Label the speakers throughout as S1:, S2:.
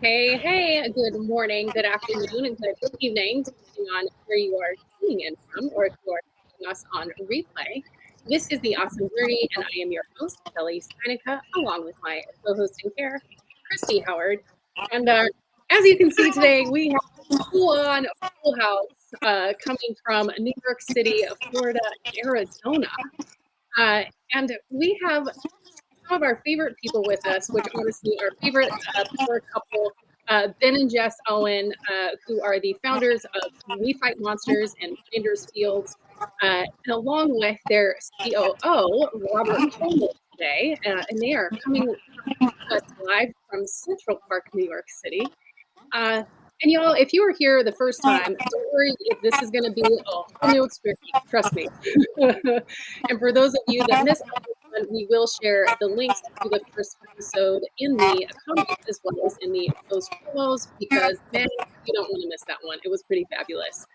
S1: Hey, good morning, good afternoon, and good evening, depending on where you are tuning in from, or if you are watching us on replay. This is The Awesome Journey, and I am your host, 𝙏𝙼𝙚, along with my co-host in care, Christy Howard. And as you can see today, we have a full-on full house coming from New York City, Florida, and Arizona. And we have some of our favorite people with us, which honestly our favorite power couple, Ben and Jess Owen, who are the founders of We Fight Monsters and Flanders Fields, and along with their COO, Robert Coleman today, and they are coming to us live from Central Park, New York City. And y'all, if you were here the first time, don't worry if this is going to be a whole new experience. Trust me. And for those of you that missed one, we will share the links to the first episode in the comments as well as in the post promos, because man, you don't want to miss that one. It was pretty fabulous.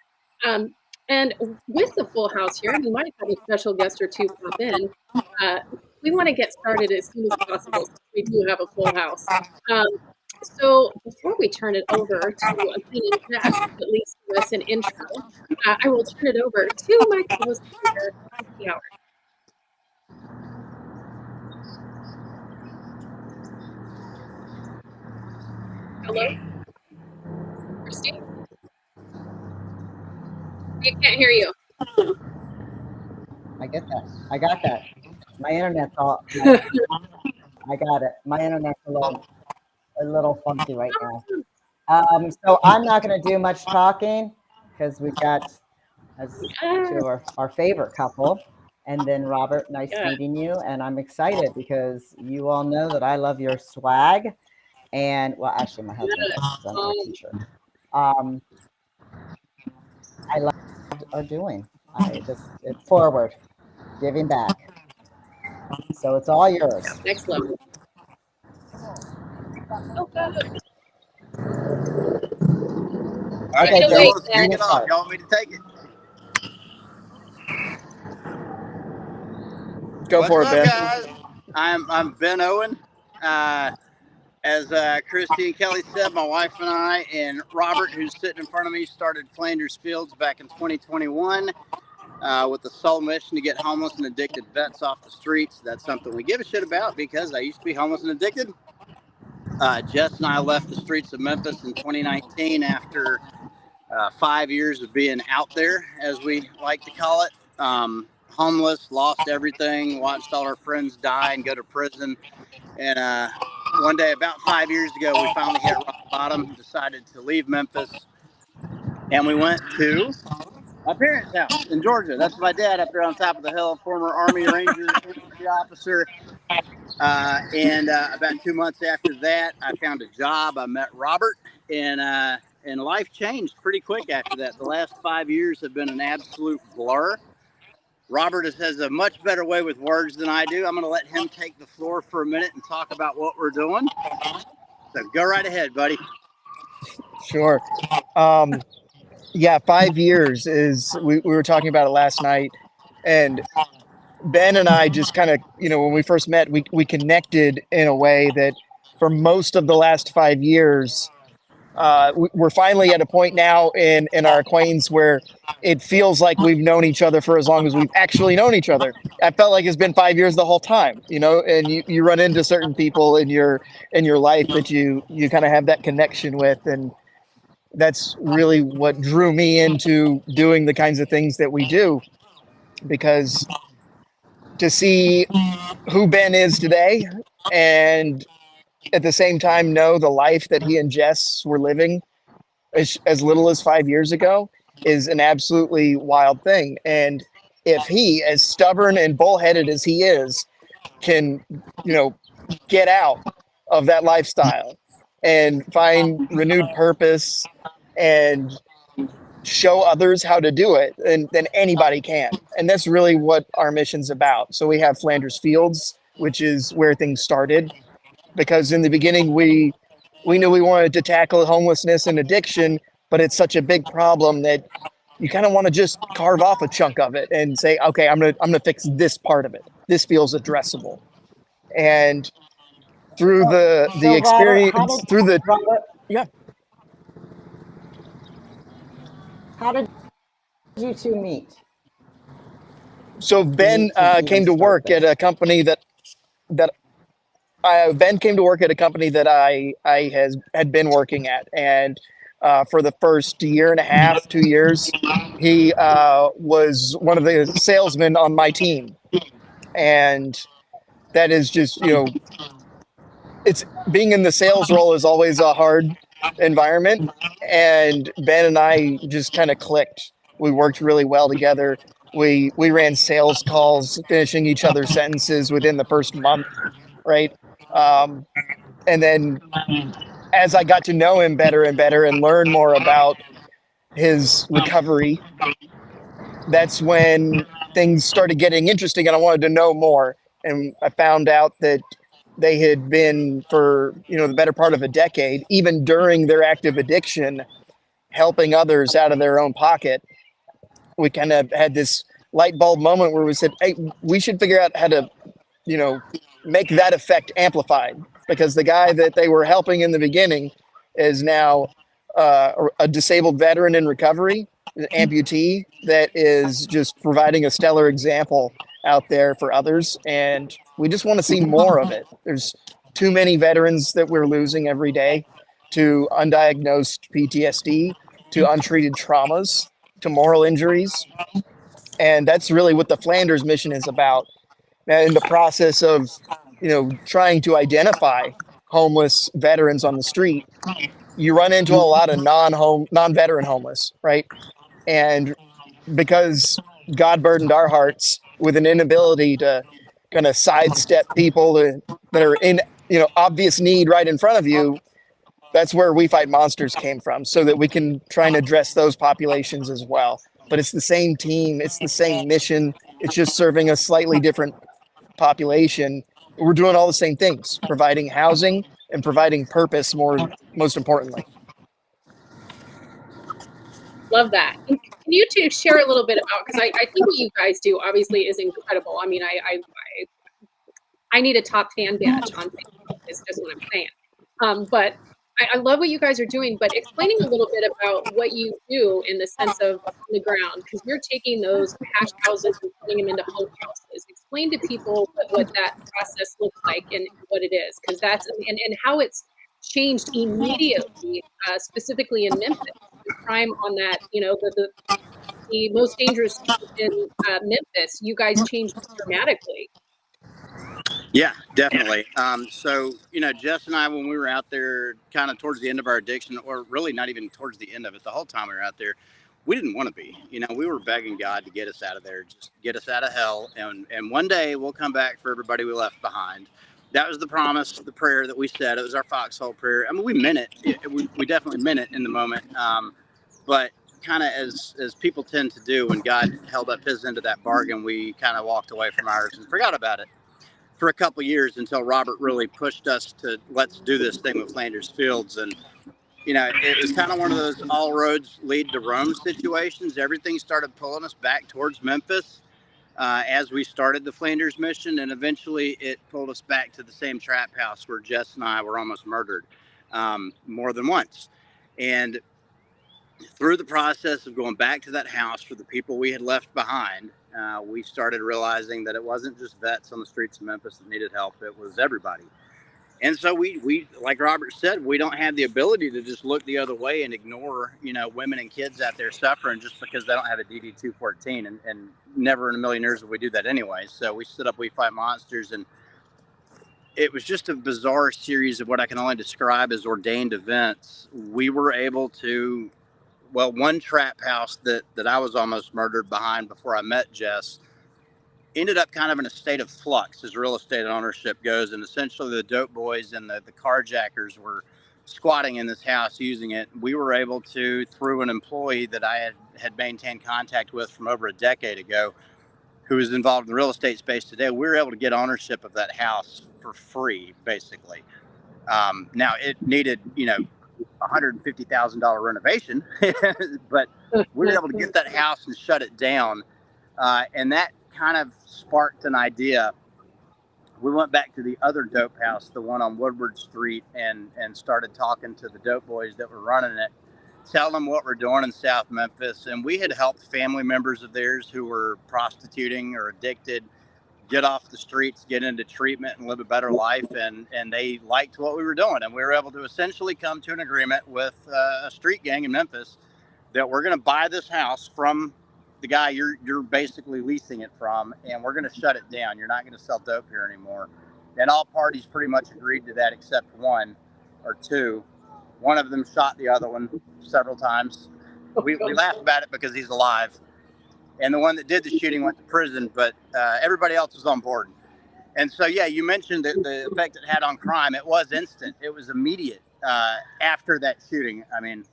S1: And with the full house here, we might have a special guest or two pop in. We want to get started as soon as possible since we do have a full house. So before we turn it over to Ben and Jess, at least give us an intro, I will turn it over to my co-host here, Christy Howard. Hello? Christy? I can't hear you.
S2: I get that. I got that. My internet's all. I got it. My internet's a little funky right now. So I'm not going to do much talking because we've got to our favorite couple, and then Robert, nice meeting you, and I'm excited because you all know that I love your swag, and well, actually, my husband does. I'm a teacher. I love what you're doing. It's forward, giving back. So it's all yours.
S1: Next level. Oh, good.
S2: Okay,
S3: so let's kick it off. Y'all want me to take it?
S4: Go for it, Ben.
S3: Guys? I'm Ben Owen. As Christy and Kelly said, my wife and I and Robert, who's sitting in front of me, started Flanders Fields back in 2021 with the sole mission to get homeless and addicted vets off the streets. That's something we give a shit about because I used to be homeless and addicted. Jess and I left the streets of Memphis in 2019 after 5 years of being out there, as we like to call it. Homeless, lost everything, watched all our friends die and go to prison. And one day, about 5 years ago, we finally hit rock bottom, decided to leave Memphis. And we went to my parents' house in Georgia. That's my dad up there on top of the hill, former Army Ranger, infantry officer. And about 2 months after that, I found a job. I met Robert, and life changed pretty quick after that. The last 5 years have been an absolute blur. Robert has a much better way with words than I do. I'm going to let him take the floor for a minute and talk about what we're doing. So go right ahead, buddy.
S4: Sure. Yeah, 5 years is, we were talking about it last night, and Ben and I just kind of, when we first met, we connected in a way that for most of the last 5 years, we're finally at a point now in our acquaintance where it feels like we've known each other for as long as we've actually known each other. I felt like it's been 5 years the whole time, and you run into certain people in your life that you kind of have that connection with. And that's really what drew me into doing the kinds of things that we do, because to see who Ben is today and at the same time know the life that he and Jess were living as little as 5 years ago is an absolutely wild thing. And if he, as stubborn and bullheaded as he is, can, get out of that lifestyle and find renewed purpose and show others how to do it, then anybody can. And that's really what our mission's about. So we have Flanders Fields, which is where things started, because in the beginning we knew we wanted to tackle homelessness and addiction, but it's such a big problem that you kind of want to just carve off a chunk of it and say, okay, I'm gonna fix this part of it. This feels addressable. And through the experience,
S2: Robert,
S4: Yeah.
S2: How did you two meet?
S4: So Ben
S2: Meet to even
S4: came to
S2: start
S4: work at
S2: this.
S4: a company that Ben came to work at a company that I had been working at, and for the first year and a half, 2 years, he was one of the salesmen on my team, and that is just, you know, it's being in the sales role is always a hard environment, and Ben and I just kind of clicked. We worked really well together. We ran sales calls, finishing each other's sentences within the first month, right? Um, and then as I got to know him better and better and learn more about his recovery, that's when things started getting interesting and I wanted to know more. And I found out that they had been for, you know, the better part of a decade, even during their active addiction, helping others out of their own pocket. We kind of had this light bulb moment where we said, hey, we should figure out how to, you know, make that effect amplified, because the guy that they were helping in the beginning is now a disabled veteran in recovery, an amputee that is just providing a stellar example out there for others. And we just want to see more of it. There's too many veterans that we're losing every day to undiagnosed PTSD, to untreated traumas, to moral injuries. And that's really what the Flanders mission is about. In the process of, you know, trying to identify homeless veterans on the street, you run into a lot of non-veteran homeless, right? And because God burdened our hearts with an inability to kind of sidestep people that are in, you know, obvious need right in front of you, that's where We Fight Monsters came from, so that we can try and address those populations as well. But it's the same team, it's the same mission, it's just serving a slightly different population. We're doing all the same things, providing housing and providing purpose, most importantly.
S1: Love that. And can you two share a little bit about, because I think what you guys do obviously is incredible. I mean, I need a top fan badge on Facebook, is just what I'm saying. But I love what you guys are doing, but explaining a little bit about what you do in the sense of on the ground, because you're taking those cash houses and putting them into hope houses. Explain to people what that process looks like and what it is, because that's, and how it's changed immediately, specifically in Memphis. The crime on that, you know, the most dangerous street in Memphis, you guys changed dramatically.
S3: Yeah, definitely. So, you know, Jess and I, when we were out there kind of towards the end of our addiction, or really not even towards the end of it, the whole time we were out there, we didn't want to be. You know, we were begging God to get us out of there, just get us out of hell. And one day we'll come back for everybody we left behind. That was the promise, the prayer that we said. It was our foxhole prayer. I mean, we meant it. We definitely meant it in the moment. But kind of as people tend to do, when God held up his end of that bargain, we kind of walked away from ours and forgot about it for a couple of years, until Robert really pushed us to, let's do this thing with Flanders Fields. And, you know, it was kind of one of those all roads lead to Rome situations. Everything started pulling us back towards Memphis as we started the Flanders mission. And eventually it pulled us back to the same trap house where Jess and I were almost murdered more than once. And through the process of going back to that house for the people we had left behind, we started realizing that it wasn't just vets on the streets of Memphis that needed help. It was everybody. And so we, like Robert said, we don't have the ability to just look the other way and ignore, you know, women and kids out there suffering just because they don't have a DD 214. And never in a million years would we do that anyway. So we stood up We Fight Monsters, and it was just a bizarre series of what I can only describe as ordained events. We were able to, well, one trap house that I was almost murdered behind before I met Jess ended up kind of in a state of flux as real estate ownership goes. And essentially the dope boys and the carjackers were squatting in this house using it. We were able to, through an employee that I had maintained contact with from over a decade ago, who is involved in the real estate space today, we were able to get ownership of that house for free, basically. Now it needed, you know, $150,000 renovation, but we were able to get that house and shut it down. And that kind of sparked an idea we went back to the other dope house, the one on Woodward Street, and started talking to the dope boys that were running it, telling them what we're doing in South Memphis. And we had helped family members of theirs who were prostituting or addicted get off the streets, get into treatment, and live a better life. And they liked what we were doing. And we were able to essentially come to an agreement with a street gang in Memphis that we're going to buy this house from the guy you're basically leasing it from, and we're going to shut it down. You're not going to sell dope here anymore. And all parties pretty much agreed to that except one or two. One of them shot the other one several times. We laugh about it because he's alive. And the one that did the shooting went to prison, but everybody else was on board. And so, yeah, you mentioned the effect it had on crime. It was instant. It was immediate after that shooting. I mean,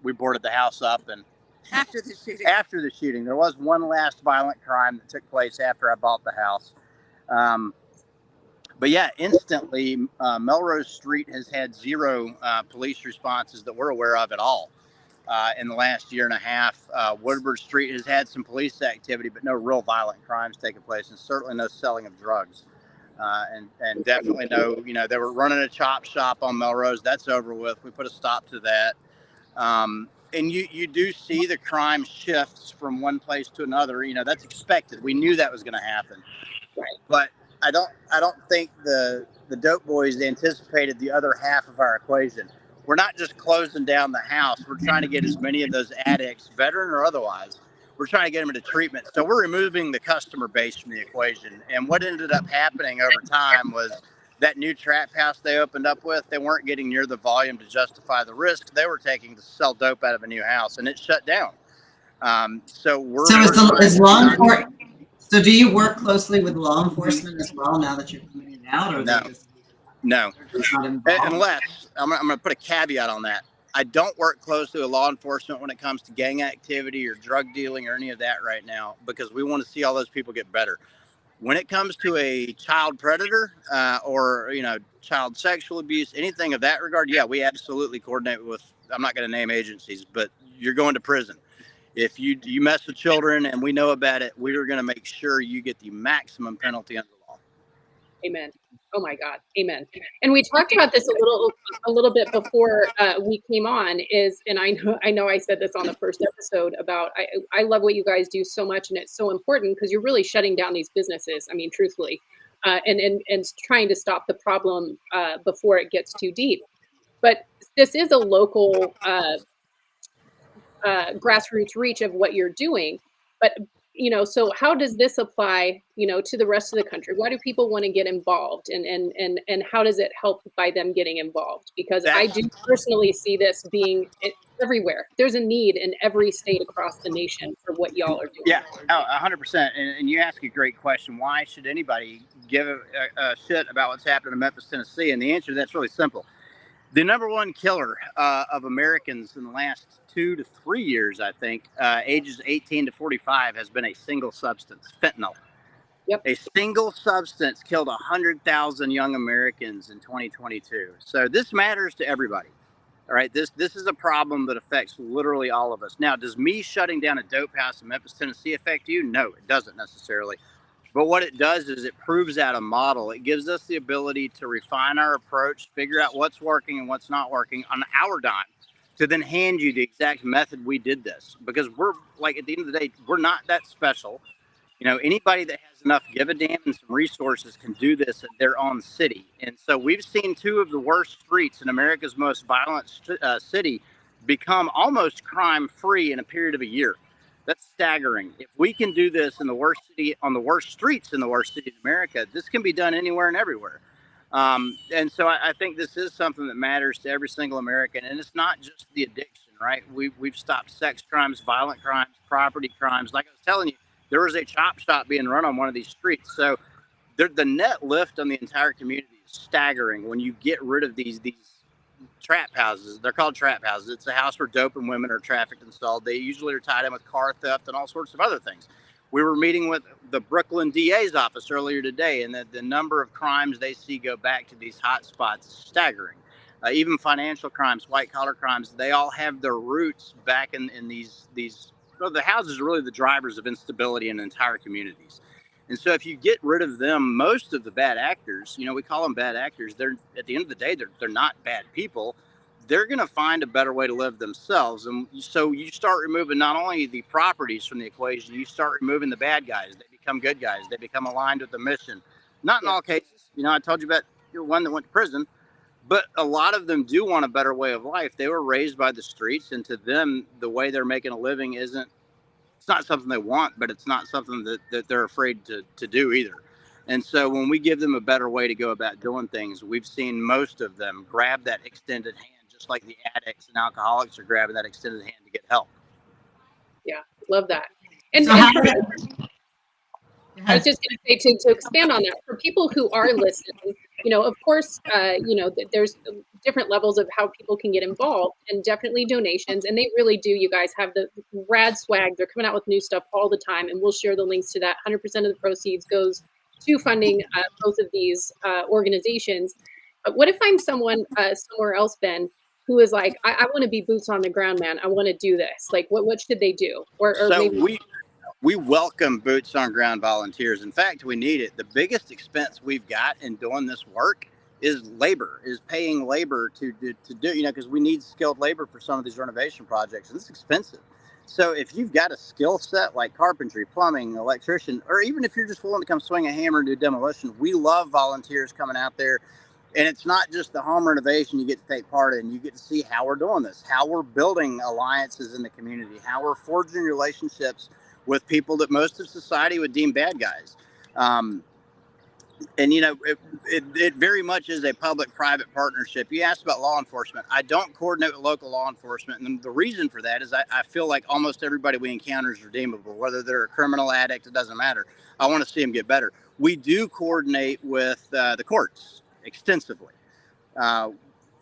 S3: we boarded the house up. And after the shooting, there was one last violent crime that took place after I bought the house. But yeah, instantly, Melrose Street has had zero police responses that we're aware of at all in the last year and a half. Woodward Street has had some police activity, but no real violent crimes taking place, and certainly no selling of drugs. And definitely no, they were running a chop shop on Melrose. That's over with. We put a stop to that. And you do see the crime shifts from one place to another. That's expected. We knew that was going to happen.
S1: Right.
S3: But I don't think the dope boys anticipated the other half of our equation. We're not just closing down the house. We're trying to get as many of those addicts, veteran or otherwise, we're trying to get them into treatment. So we're removing the customer base from the equation. And what ended up happening over time was that new trap house they opened up with, they weren't getting near the volume to justify the risk they were taking to sell dope out of a new house, and it shut down. So
S2: do you work closely with law enforcement as well now that you're cleaning it out, or
S3: no? Unless I'm going to put a caveat on that. I don't work closely with law enforcement when it comes to gang activity or drug dealing or any of that right now, because we want to see all those people get better. When it comes to a child predator or child sexual abuse, anything of that regard, yeah, we absolutely coordinate with. I'm not going to name agencies, but you're going to prison. If you mess with children and we know about it, we are going to make sure you get the maximum penalty under the law.
S1: Amen. Oh my God. Amen. And we talked about this a little bit before we came on and I know I said this on the first episode about, I love what you guys do so much. And it's so important because you're really shutting down these businesses. I mean, truthfully, and trying to stop the problem before it gets too deep. But this is a local grassroots reach of what you're doing. But so how does this apply, to the rest of the country? Why do people want to get involved, and how does it help by them getting involved? Because I do personally see this being everywhere. There's a need in every state across the nation for what y'all are doing.
S3: Yeah, 100%. And you ask a great question. Why should anybody give a shit about what's happening in Memphis, Tennessee? And the answer to that's really simple. The number one killer of Americans in the last 2 to 3 years, I think, ages 18 to 45, has been a single substance, fentanyl.
S1: Yep.
S3: A single substance killed 100,000 young Americans in 2022. So this matters to everybody. All right, this is a problem that affects literally all of us. Now, does me shutting down a dope house in Memphis, Tennessee affect you? No, it doesn't necessarily. But what it does is it proves out a model. It gives us the ability to refine our approach, figure out what's working and what's not working on our dime, to then hand you the exact method we did this. Because we're like, at the end of the day, we're not that special. Anybody that has enough give a damn and some resources can do this in their own city. And so we've seen two of the worst streets in America's most violent city become almost crime-free in a period of a year. That's staggering. If we can do this in the worst city, on the worst streets in the worst city in America, this can be done anywhere and everywhere. And so I think this is something that matters to every single American. And it's not just the addiction, right? We've stopped sex crimes, violent crimes, property crimes. Like I was telling you, there was a chop shop being run on one of these streets. So the net lift on the entire community is staggering when you get rid of these trap houses. They're called trap houses. It's a house where dope and women are trafficked and sold. They usually are tied in with car theft and all sorts of other things. We were meeting with the Brooklyn DA's office earlier today, and the number of crimes they see go back to these hot spots is staggering. Even financial crimes, white collar crimes, they all have their roots back in these. Well, the houses are really the drivers of instability in entire communities. And so if you get rid of them, most of the bad actors, you know, we call them bad actors. They're, at the end of the day, they're not bad people. They're going to find a better way to live themselves. And so you start removing not only the properties from the equation, you start removing the bad guys. They become good guys. They become aligned with the mission. Not in all cases. You know, I told you about your one that went to prison, but a lot of them do want a better way of life. They were raised by the streets, and to them, the way they're making a living isn't, it's not something they want, but it's not something that they're afraid to do either. And so when we give them a better way to go about doing things, we've seen most of them grab that extended hand, just like the addicts and alcoholics are grabbing that extended hand to get help.
S1: Yeah, love that. And,
S2: So
S1: I was just going to say, to expand on that, for people who are listening, you know, of course, you know, there's different levels of how people can get involved, and definitely donations. And they really do, you guys have the rad swag. They're coming out with new stuff all the time, and we'll share the links to that. 100% of the proceeds goes to funding both of these organizations. But what if I'm someone somewhere else, Ben, who is like, I want to be boots on the ground, man. I want to do this. Like, what should they do? Or
S3: So
S1: maybe
S3: we welcome boots on ground volunteers. In fact, we need it. The biggest expense we've got in doing this work is labor, is paying labor to do, you know, because we need skilled labor for some of these renovation projects, and it's expensive. So if you've got a skill set like carpentry, plumbing, electrician, or even if you're just willing to come swing a hammer and do demolition, we love volunteers coming out there. And it's not just the home renovation you get to take part in. You get to see how we're doing this, how we're building alliances in the community, how we're forging relationships with people that most of society would deem bad guys. And, you know, it very much is a public-private partnership. You asked about law enforcement. I don't coordinate with local law enforcement. And the reason for that is I feel like almost everybody we encounter is redeemable, whether they're a criminal addict, it doesn't matter. I want to see them get better. We do coordinate with the courts extensively.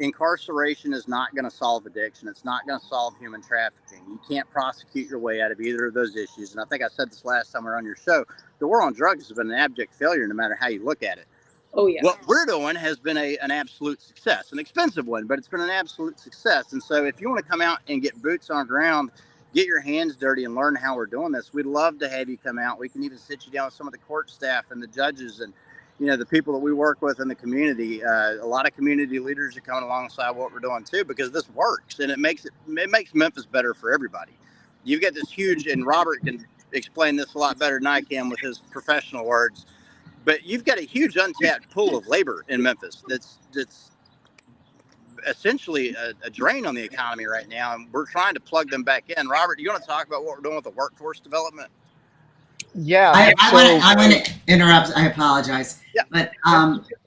S3: Incarceration is not going to solve addiction. It's not going to solve human trafficking. You can't prosecute your way out of either of those issues. And I think I said this last time we were on your show. The war on drugs has been an abject failure no matter how you look at it.
S1: Oh, yeah.
S3: What we're doing has been an absolute success, an expensive one, but it's been an absolute success. And so if you want to come out and get boots on ground, get your hands dirty and learn how we're doing this, we'd love to have you come out. We can even sit you down with some of the court staff and the judges and, you know, the people that we work with in the community. A lot of community leaders are coming alongside what we're doing too, because this works and it makes Memphis better for everybody. You've got this huge, and Robert can explain this a lot better than I can with his professional words, but you've got a huge untapped pool of labor in Memphis that's essentially a drain on the economy right now, and we're trying to plug them back in. Robert, you want to talk about what we're doing with the workforce development?
S2: Yeah, I want to interrupt. I apologize.
S3: Yeah.
S2: But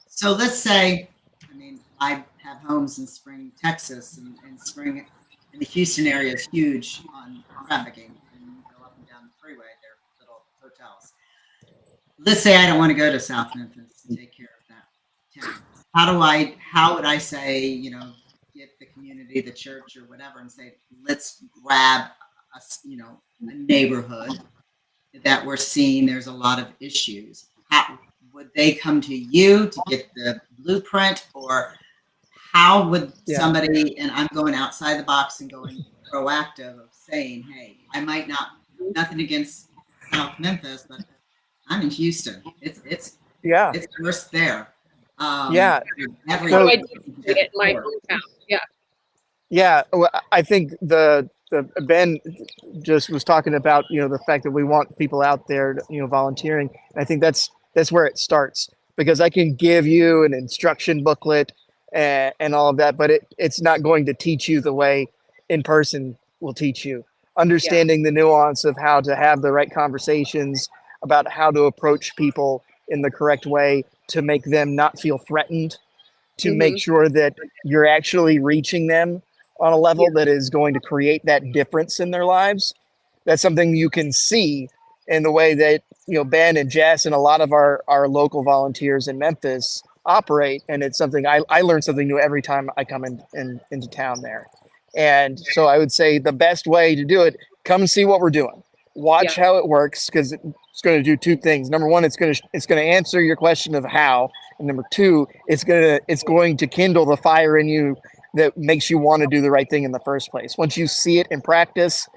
S2: so let's say, I mean, I have homes in Spring, Texas, and Spring in the Houston area is huge on trafficking. And you go up and down the freeway, they're little hotels. Let's say I don't want to go to South Memphis and take care of that town. How would I say, you know, get the community, the church, or whatever, and say, let's grab a neighborhood that we're seeing there's a lot of issues. How would they come to you to get the blueprint, or how would somebody, and I'm going outside the box and going proactive of saying, hey, I might not, nothing against South Memphis, but I'm in Houston. It's worse there.
S1: How do I get my hometown? Yeah.
S4: Yeah, well, I think the Ben just was talking about, you know, the fact that we want people out there, you know, volunteering. And I think that's where it starts, because I can give you an instruction booklet and all of that, but it's not going to teach you the way in person will teach you. Understanding the nuance of how to have the right conversations about how to approach people in the correct way to make them not feel threatened, to make sure that you're actually reaching them on a level that is going to create that difference in their lives. That's something you can see in the way that, you know, Ben and Jess and a lot of our local volunteers in Memphis operate. And it's something I learn something new every time I come into town there. And so I would say the best way to do it, come and see what we're doing. Watch how it works, because it's going to do two things. Number one, it's going to answer your question of how, and number two, it's going to kindle the fire in you that makes you want to do the right thing in the first place. Once you see it in practice,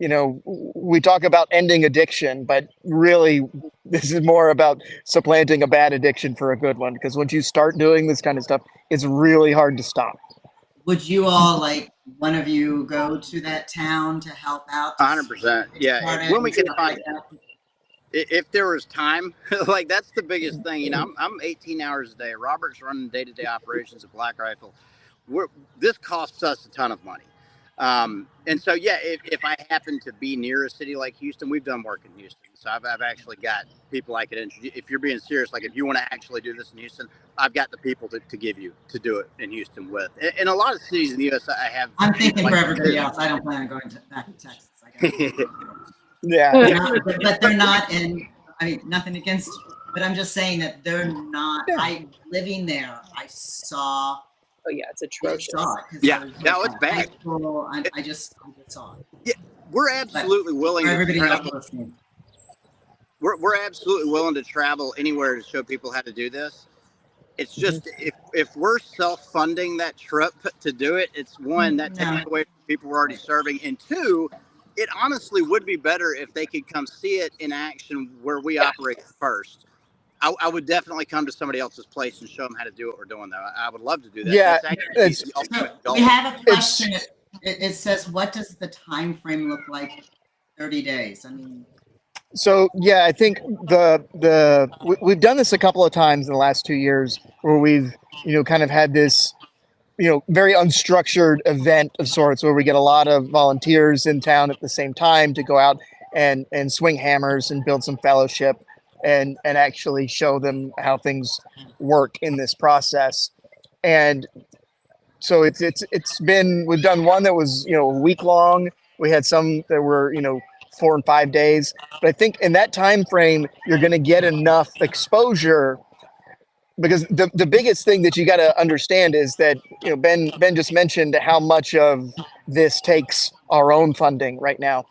S4: you know, we talk about ending addiction, but really this is more about supplanting a bad addiction for a good one. Because once you start doing this kind of stuff, it's really hard to stop.
S2: Would you all, like, one of you go to that town to help out?
S3: 100%. Yeah.
S2: Start it
S3: When we
S2: and
S3: can
S2: stuff
S3: find,
S2: like that?
S3: if there was time, like that's the biggest thing. You know, I'm 18 hours a day. Robert's running day-to-day operations at Black Rifle. This costs us a ton of money. And so, yeah, if I happen to be near a city like Houston, we've done work in Houston. So I've actually got people I could introduce. If you're being serious, like if you want to actually do this in Houston, I've got the people to give you to do it in Houston with. In a lot of cities in the U.S., I have.
S2: I'm thinking for everybody else. I don't plan on going back to Texas. I got
S4: Yeah.
S2: but they're not in. I mean, nothing against, but I'm just saying that they're not. I living there. I saw.
S1: Oh yeah, it's
S2: I
S1: atrocious.
S2: saw it. 'Cause
S3: Yeah,
S2: I was
S3: no,
S2: like
S3: it's
S2: at high
S3: bad.
S2: school, I just saw it.
S3: Yeah, we're absolutely willing
S2: For
S3: to
S2: everybody else
S3: travel.
S2: listening.
S3: We're absolutely willing to travel anywhere to show people how to do this. It's just if we're self-funding that trip to do it, it's one that takes away from people we're already serving, and two, it honestly would be better if they could come see it in action where we operate first. I would definitely come to somebody else's place and show them how to do what we're doing, though. I would love to do that.
S4: Yeah,
S3: That's actually
S4: it's
S3: the ultimate goal.
S2: We have a question. It says, "What does the time frame look like? 30 days." I mean,
S4: so yeah, I think we've done this a couple of times in the last 2 years where we've, you know, kind of had this, you know, very unstructured event of sorts where we get a lot of volunteers in town at the same time to go out and swing hammers and build some fellowship and actually show them how things work in this process. And so it's been, we've done one that was, you know, a week long. We had some that were, you know, 4 and 5 days. But I think in that time frame, you're going to get enough exposure, because the biggest thing that you got to understand is that, you know, Ben just mentioned how much of this takes our own funding right now.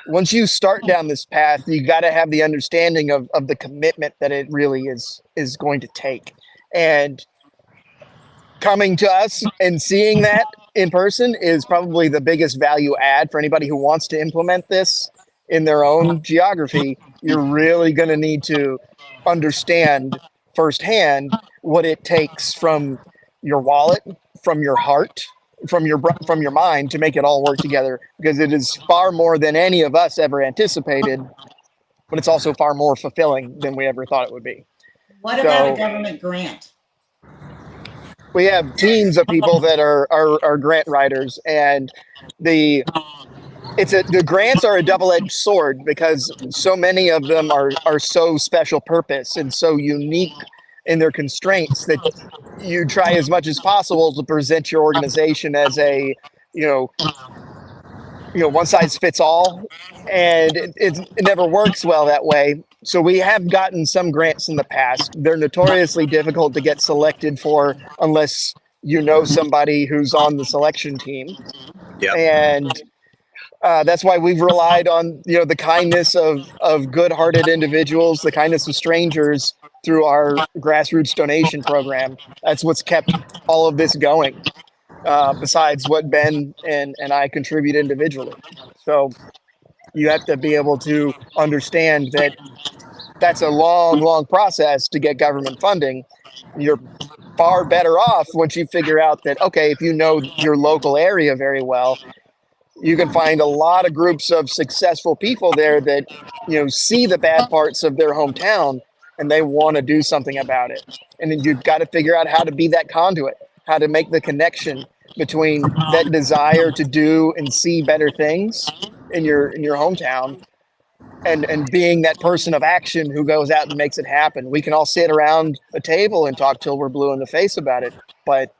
S4: Once you start down this path, you got to have the understanding of the commitment that it really is going to take. And coming to us and seeing that in person is probably the biggest value add for anybody who wants to implement this in their own geography. You're really going to need to understand firsthand what it takes from your wallet, from your heart, from your mind to make it all work together, because it is far more than any of us ever anticipated, but it's also far more fulfilling than we ever thought it would be.
S2: what about a government grant?
S4: We have teams of people that are grant writers, and the grants are a double-edged sword, because so many of them are so special purpose and so unique in their constraints that you try as much as possible to present your organization as a, you know, one size fits all, and it never works well that way. So we have gotten some grants in the past. They're notoriously difficult to get selected for unless you know somebody who's on the selection team.
S3: Yep.
S4: And that's why we've relied on, you know, the kindness of good-hearted individuals, the kindness of strangers through our grassroots donation program. That's what's kept all of this going, besides what Ben and I contribute individually. So you have to be able to understand that that's a long process to get government funding. You're far better off once you figure out that, okay, if you know your local area very well, you can find a lot of groups of successful people there that, you know, see the bad parts of their hometown and they want to do something about it. And then you've got to figure out how to be that conduit, how to make the connection between that desire to do and see better things in your hometown and being that person of action who goes out and makes it happen. We can all sit around a table and talk till we're blue in the face about it, but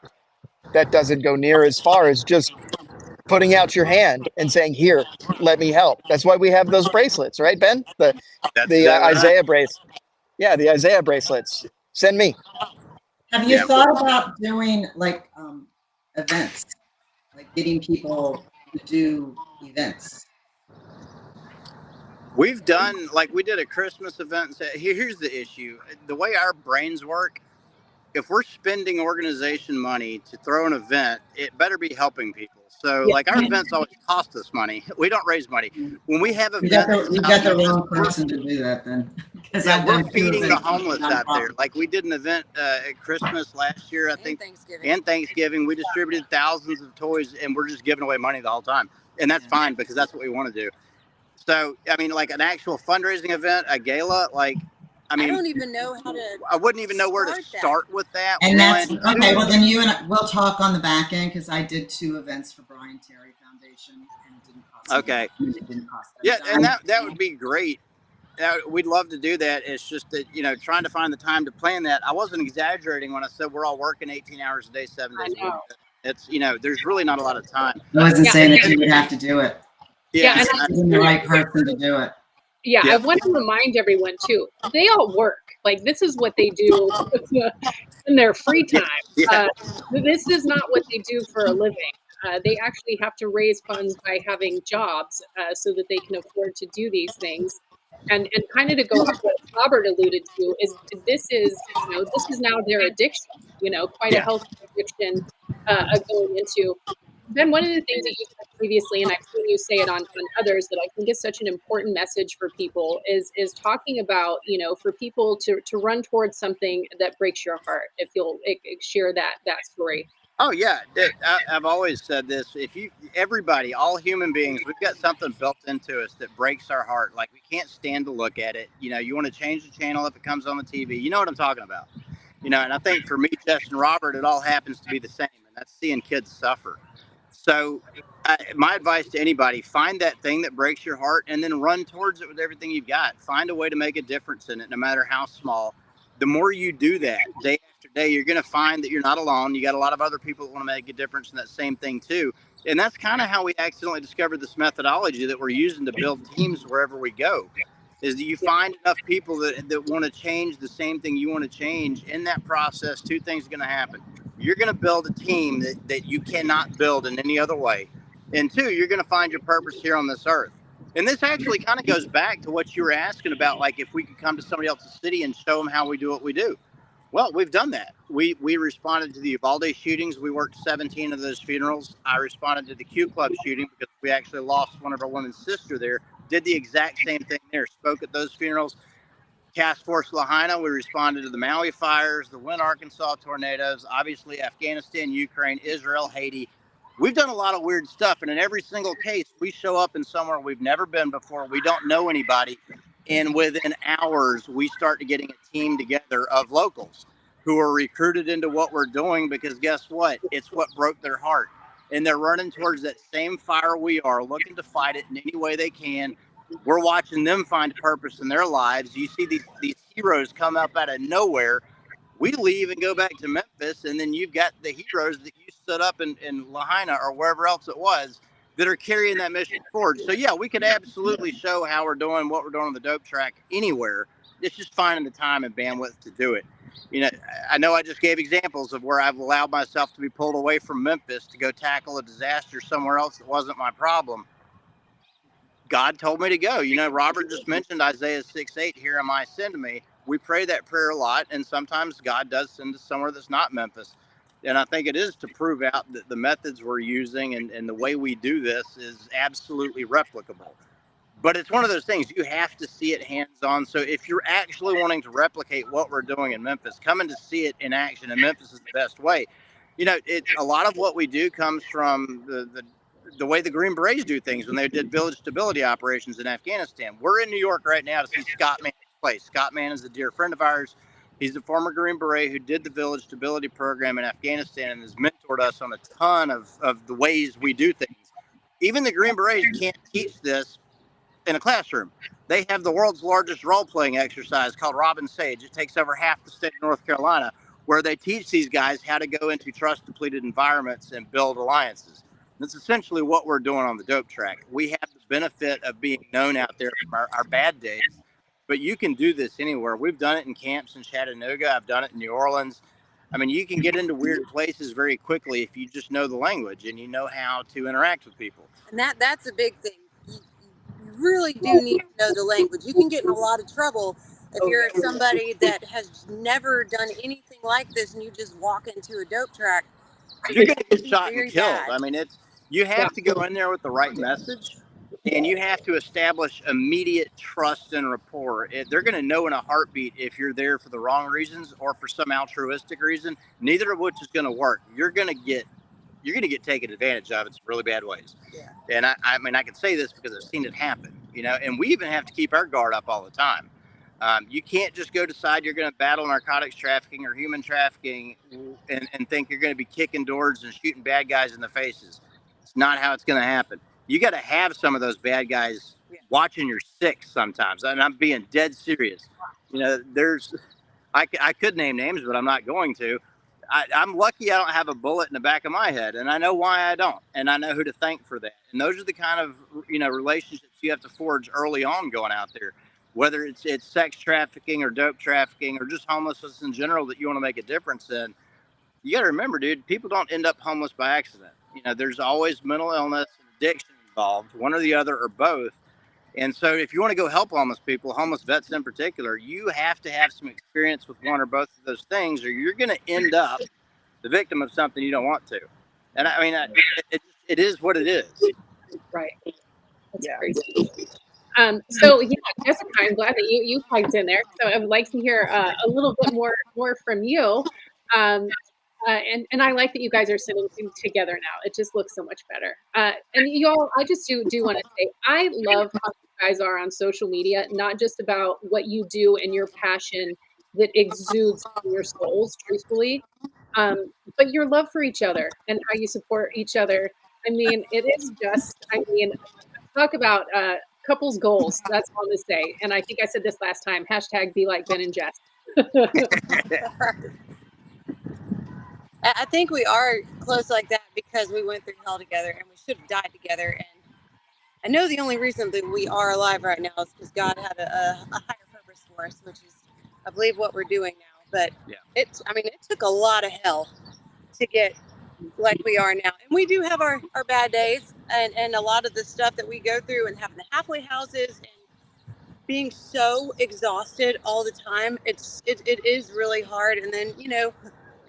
S4: that doesn't go near as far as just putting out your hand and saying, "Here, let me help." That's why we have those bracelets, right, Ben? The Isaiah bracelet. Yeah, the Isaiah bracelets. Send me.
S2: Have you thought about doing like events, like getting people to do events?
S3: We've done, like, we did a Christmas event. Here's the issue: the way our brains work, if we're spending organization money to throw an event, it better be helping people. So
S1: Yeah.
S3: like our events always cost us money. We don't raise money. When we have
S2: You got
S3: events,
S2: the, you got the wrong person to do that then. Because
S3: yeah,
S2: I've
S3: we're
S2: done 2
S3: feeding the
S2: events for
S3: homeless out there.
S2: nonprofit.
S3: Like we did an event at Christmas last year, I think,
S5: Thanksgiving.
S3: and Thanksgiving. We distributed thousands of toys, and we're just giving away money the whole time, and that's fine because that's what we want to do. So I mean, like an actual fundraising event, a gala, like. I mean,
S5: I don't even know how to.
S3: I wouldn't even know where to start with that.
S2: And that's
S3: One,
S2: okay.
S3: two,
S2: Well, then you and I, we'll talk on the back end because I did 2 events for Brian Terry Foundation, and it didn't cost.
S3: Okay.
S2: It didn't cost them.
S3: Yeah, and that would be great. We'd love to do that. It's just that, you know, trying to find the time to plan that. I wasn't exaggerating when I said we're all working 18 hours a day, 7 days a week. It's, you know, there's really not a lot of time.
S2: I wasn't saying that you would have to do it.
S3: Yeah,
S1: and
S2: You're the right person to do it.
S1: Yeah, I want to remind everyone too, they all work. Like this is what they do in their free time. This is not what they do for a living. They actually have to raise funds by having jobs so that they can afford to do these things. And kind of to go off what Robert alluded to is this is, you know, this is now their addiction, you know, quite a healthy addiction going into. Ben, one of the things that you said previously, and I've seen you say it on others, that I think is such an important message for people is talking about, you know, for people to run towards something that breaks your heart. If you'll share that story.
S3: Oh yeah, I've always said this. If you, everybody, all human beings, we've got something built into us that breaks our heart. Like we can't stand to look at it. You know, you want to change the channel if it comes on the TV. You know what I'm talking about. You know, and I think for me, Jess and Robert, it all happens to be the same, and that's seeing kids suffer. So my advice to anybody, find that thing that breaks your heart and then run towards it with everything you've got. Find a way to make a difference in it, no matter how small. The more you do that day after day, you're going to find that you're not alone. You got a lot of other people that want to make a difference in that same thing too. And that's kind of how we accidentally discovered this methodology that we're using to build teams wherever we go. Is that you find enough people that want to change the same thing you want to change. In that process, 2 things are going to happen. You're going to build a team that you cannot build in any other way. And 2, you're going to find your purpose here on this earth. And this actually kind of goes back to what you were asking about, like if we could come to somebody else's city and show them how we do what we do. Well, we've done that. We responded to the Uvalde shootings. We worked 17 of those funerals. I responded to the Q Club shooting because we actually lost one of our women's sister there. Did the exact same thing there. Spoke at those funerals. Task Force Lahaina, we responded to the Maui fires, the Wynn, Arkansas tornadoes, obviously Afghanistan, Ukraine, Israel, Haiti. We've done a lot of weird stuff, and in every single case, we show up in somewhere we've never been before. We don't know anybody, and within hours, we start getting a team together of locals who are recruited into what we're doing because guess what? It's what broke their heart, and they're running towards that same fire we are, looking to fight it in any way they can. We're watching them find purpose in their lives. You see these heroes come up out of nowhere. We leave and go back to Memphis, and then you've got the heroes that you stood up in Lahaina or wherever else it was that are carrying that mission forward. So yeah, we could absolutely show how we're doing what we're doing on the dope track anywhere. It's just finding the time and bandwidth to do it. You know I just gave examples of where I've allowed myself to be pulled away from Memphis to go tackle a disaster somewhere else that wasn't my problem. God told me to go. You know, Robert just mentioned Isaiah 6:8, here am I, send me. We pray that prayer a lot, and sometimes God does send us somewhere that's not Memphis. And I think it is to prove out that the methods we're using and the way we do this is absolutely replicable. But it's one of those things, you have to see it hands-on. So if you're actually wanting to replicate what we're doing in Memphis, coming to see it in action, and Memphis is the best way. You know, a lot of what we do comes from the way the Green Berets do things when they did village stability operations in Afghanistan. We're in New York right now to see Scott Mann's place. Scott Mann is a dear friend of ours. He's the former Green Beret who did the village stability program in Afghanistan and has mentored us on a ton of the ways we do things. Even the Green Berets can't teach this in a classroom. They have the world's largest role-playing exercise called Robin Sage. It takes over half the state of North Carolina, where they teach these guys how to go into trust-depleted environments and build alliances. That's essentially what we're doing on the dope track. We have the benefit of being known out there from our bad days, but you can do this anywhere. We've done it in camps in Chattanooga. I've done it in New Orleans. I mean, you can get into weird places very quickly if you just know the language and you know how to interact with people.
S5: And that's a big thing. You really do need to know the language. You can get in a lot of trouble If you're somebody that has never done anything like this and you just walk into a dope track,
S3: you're going to get shot
S5: very
S3: and killed.
S5: bad.
S3: I mean, you have to go in there with the right message, and you have to establish immediate trust and rapport. They're going to know in a heartbeat if you're there for the wrong reasons or for some altruistic reason, neither of which is going to work. You're going to get taken advantage of in some really bad ways.
S5: Yeah.
S3: And I mean, I can say this because I've seen it happen, you know, and we even have to keep our guard up all the time. You can't just go decide you're going to battle narcotics trafficking or human trafficking and think you're going to be kicking doors and shooting bad guys in the faces. It's not how it's going to happen. You got to have some of those bad guys watching your six sometimes. And I'm being dead serious. You know, I could name names, but I'm not going to. I'm lucky I don't have a bullet in the back of my head, and I know why I don't, and I know who to thank for that. And those are the kind of, you know, relationships you have to forge early on going out there, whether it's sex trafficking or dope trafficking or just homelessness in general that you want to make a difference in. You got to remember, dude, people don't end up homeless by accident. You know, there's always mental illness and addiction involved, one or the other or both. And so if you want to go help homeless people, homeless vets in particular, you have to have some experience with one or both of those things, or you're going to end up the victim of something you don't want to. And I mean, it is what it is.
S1: Right. That's crazy. So yeah, Jessica, I'm glad that you piped in there. So I would like to hear a little bit more from you. And I like that you guys are sitting together now. It just looks so much better. And y'all, I just do want to say, I love how you guys are on social media, not just about what you do and your passion that exudes from your souls, truthfully, but your love for each other and how you support each other. I mean, it is just, I mean, talk about couples goals. That's all to say. And I think I said this last time, hashtag be like Ben and Jess.
S5: I think we are close like that because we went through hell together and we should have died together. And I know the only reason that we are alive right now is because God had a higher purpose for us, which is, I believe, what we're doing now. But it took a lot of hell to get like we are now. And we do have our bad days and a lot of the stuff that we go through and having the halfway houses and being so exhausted all the time. It is really hard. And then, you know,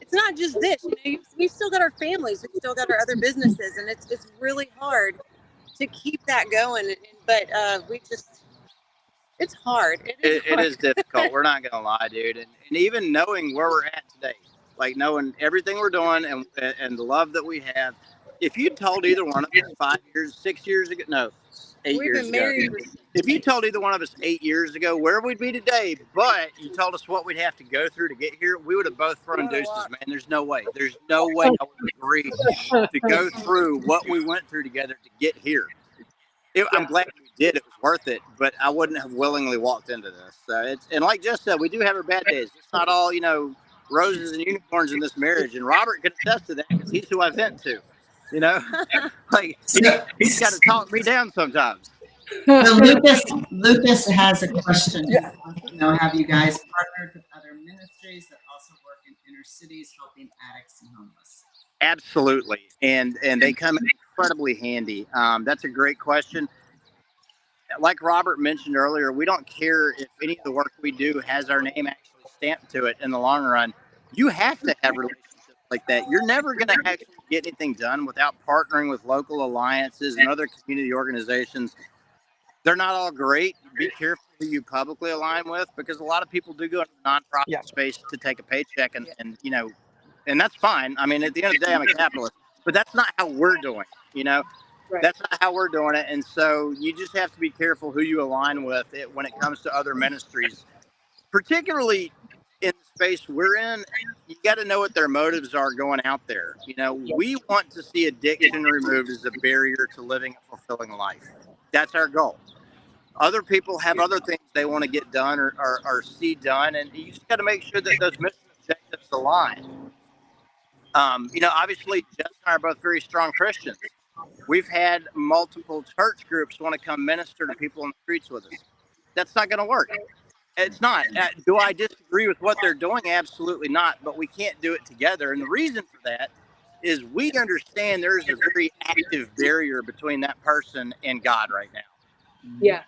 S5: it's not just this, you know, we've still got our families, we've still got our other businesses, and it's really hard to keep that going. But it's hard.
S3: It is difficult. We're not gonna lie, dude. And even knowing where we're at today, like knowing everything we're doing and the love that we have. If you told either one of us 5 years, 6 years ago, no, 8
S5: We've
S3: years
S5: been
S3: ago.
S5: married.
S3: If you told either one of us 8 years ago where we'd be today, but you told us what we'd have to go through to get here, we would have both thrown deuces, man. There's no way. There's no way I would agree to go through what we went through together to get here. I'm glad we did. It was worth it, but I wouldn't have willingly walked into this. So and like Jess said, we do have our bad days. It's not all, you know, roses and unicorns in this marriage. And Robert can attest to that because he's who I vent to. You know, like he's got to talk me down sometimes.
S2: So Lucas has a question. He wants to know, have you guys partnered with other ministries that also work in inner cities helping addicts and homeless?
S3: Absolutely, and they come incredibly handy. That's a great question. Like Robert mentioned earlier, we don't care if any of the work we do has our name actually stamped to it in the long run. You have to have relationships like that. You're never going to actually get anything done without partnering with local alliances and other community organizations. They're not all great. Be careful who you publicly align with, because a lot of people do go into the nonprofit space to take a paycheck and you know, and that's fine. I mean, at the end of the day, I'm a capitalist, but that's not how we're doing, you know. Right. That's not how we're doing it. And so you just have to be careful who you align with when it comes to other ministries, particularly in the space we're in. You got to know what their motives are going out there. You know, we want to see addiction removed as a barrier to living a fulfilling life. That's our goal. Other people have other things they want to get done or see done. And you just got to make sure that those mission objectives align. You know, obviously, Jess and I are both very strong Christians. We've had multiple church groups want to come minister to people on the streets with us. That's not going to work. It's not. Do I disagree with what they're doing? Absolutely not. But we can't do it together. And the reason for that is we understand there's a very active barrier between that person and God right now.
S1: Yeah.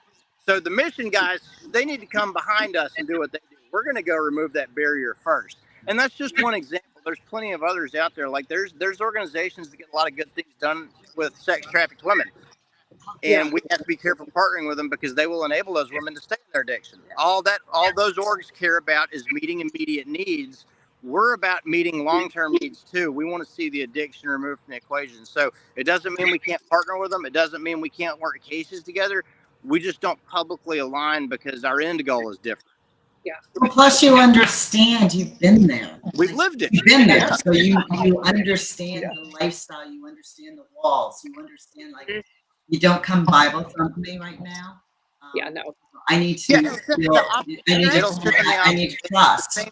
S3: So the mission guys, they need to come behind us and do what they do. We're going to go remove that barrier first. And that's just one example. There's plenty of others out there. Like there's organizations that get a lot of good things done with sex trafficked women. And we have to be careful partnering with them because they will enable those women to stay in their addiction. All those orgs care about is meeting immediate needs. We're about meeting long-term needs too. We want to see the addiction removed from the equation. So it doesn't mean we can't partner with them. It doesn't mean we can't work cases together. We just don't publicly align because our end goal is different.
S1: Yeah.
S2: Well, plus you understand, you've been there.
S3: We've lived it.
S2: You've been there. So you understand the lifestyle, you understand the walls, you understand, like, you don't come Bible thump me right now.
S1: Yeah, no.
S2: I need to I need to trust.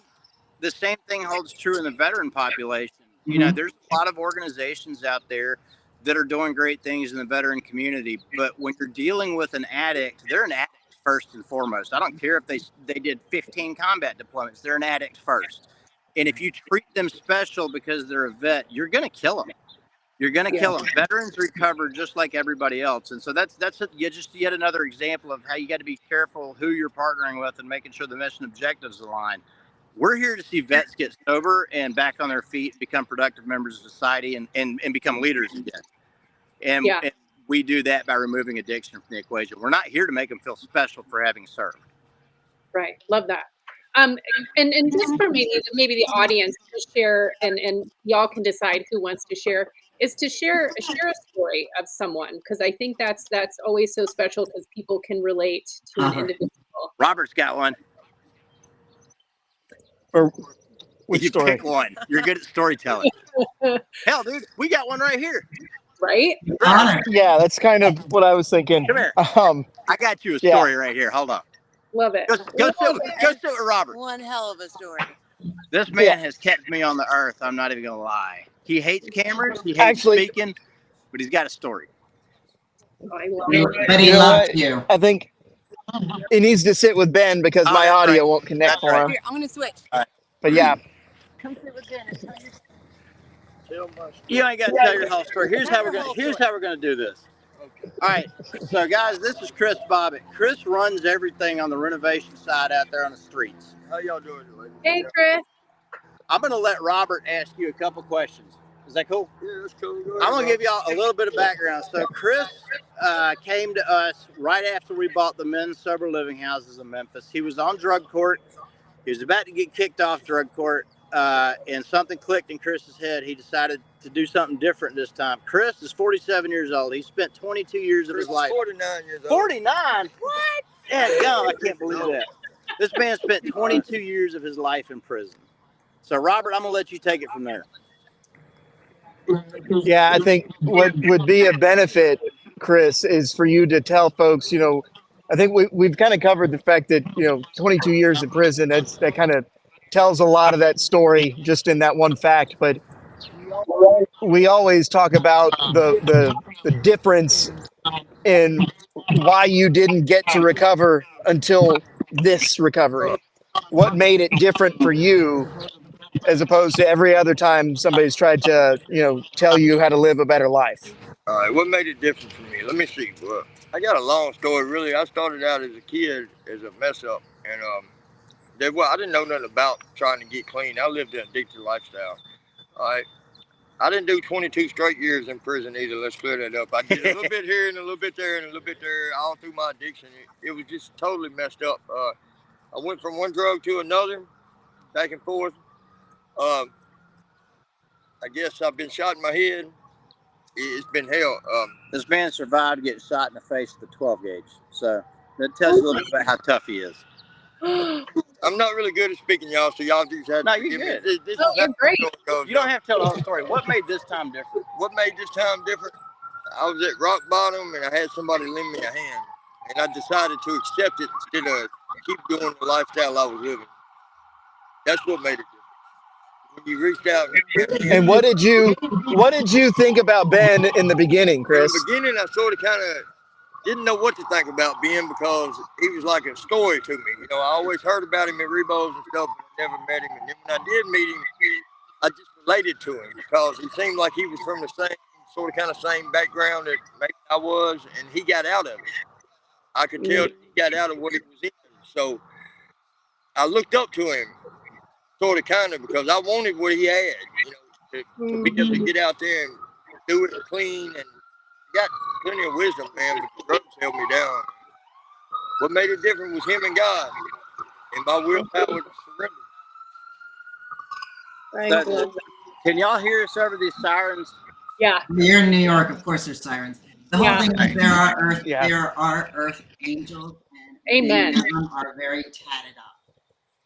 S3: The same thing holds true in the veteran population. You know, there's a lot of organizations out there that are doing great things in the veteran community, but when you're dealing with an addict, they're an addict first and foremost. I don't care if they did 15 combat deployments, they're an addict first. And if you treat them special because they're a vet, you're going to kill them. You're going to kill them. Veterans recover just like everybody else. And so that's just yet another example of how you got to be careful who you're partnering with and making sure the mission objectives align. We're here to see vets get sober and back on their feet, become productive members of society and become leaders again. And we do that by removing addiction from the equation. We're not here to make them feel special for having served.
S1: Right. Love that. And just for maybe the audience to share, and y'all can decide who wants to share, is to share a story of someone, because I think that's always so special because people can relate to an individual.
S3: Robert's got one.
S4: Or which story?
S3: Pick one. You're good at storytelling. Hell, dude, we got one right here.
S1: Right?
S4: Yeah, that's kind of what I was thinking.
S3: Come here. I got you a story right here. Hold on.
S1: Love it.
S3: Go sit with Robert.
S5: One hell of a story.
S3: This man has kept me on the earth. I'm not even gonna lie. He hates cameras. He hates speaking, but he's got a story.
S1: Oh, I love it.
S2: But he loves you.
S4: I think he needs to sit with Ben because my audio won't connect for him.
S5: Here, I'm gonna switch.
S4: But yeah.
S5: Come sit with Ben.
S3: You ain't got to tell your whole story. Here's how we're gonna do this. Okay. All right. So guys, this is Chris Bobbitt. Chris runs everything on the renovation side out there on the streets.
S6: How y'all doing, ladies?
S1: Hey, Chris.
S3: I'm gonna let Robert ask you a couple questions. Is that cool?
S6: Yeah, that's cool.
S3: I'm gonna give y'all a little bit of background. So Chris came to us right after we bought the men's sober living houses in Memphis. He was on drug court. He was about to get kicked off drug court. And something clicked in Chris's head. He decided to do something different this time. Chris is 47 years old. He spent 22 years of his life.
S6: 49 years old.
S3: 49? What? Yeah, God, I can't believe that. This man spent 22 years of his life in prison. So, Robert, I'm going to let you take it from there.
S4: Yeah, I think what would be a benefit, Chris, is for you to tell folks, you know, I think we've kind of covered the fact that, you know, 22 years in prison, that kind of tells a lot of that story just in that one fact. But we always talk about the difference in why you didn't get to recover until this recovery. What made it different for you as opposed to every other time somebody's tried to, you know, tell you how to live a better life?
S6: All right, what made it different for me? Let me see. Well, I got a long story, really. I started out as a kid as a mess up, and I didn't know nothing about trying to get clean. I lived an addicted lifestyle. All right. I didn't do 22 straight years in prison either. Let's clear that up. I did a little bit here and a little bit there and a little bit there, all through my addiction. It was just totally messed up. I went from one drug to another, back and forth. I guess I've been shot in my head. It's been hell.
S3: This man survived getting shot in the face with a 12 gauge. So that tells you a little bit about how tough he is.
S6: I'm not really good at speaking, y'all, so y'all just have to
S3: you're good.
S1: You're great.
S3: You don't have to tell the whole story. What made this time different?
S6: What made this time different? I was at rock bottom, and I had somebody lend me a hand, and I decided to accept it instead of keep doing the lifestyle I was living. That's what made it different. When you reached out.
S4: And what did you think about Ben in the beginning, Chris?
S6: In the beginning, I sort of kind of didn't know what to think about Ben because he was like a story to me. You know, I always heard about him at Rebos and stuff, but I never met him. And then when I did meet him, I just related to him because he seemed like he was from the same sort of kind of same background that maybe I was, and he got out of it. I could tell he got out of what he was in. So I looked up to him, sort of, kind of, because I wanted what he had, you know, to be able to get out there and do it clean. And he got plenty of wisdom, man, but the drugs held me down. What made it different was him and God, and my willpower to surrender.
S3: So, can y'all hear us over these sirens?
S1: Yeah.
S2: You're in New York, of course there's sirens. The whole
S1: Yeah.
S2: thing is there
S4: Yeah.
S2: are earth angels, and
S1: Amen.
S2: many of them are very tatted up.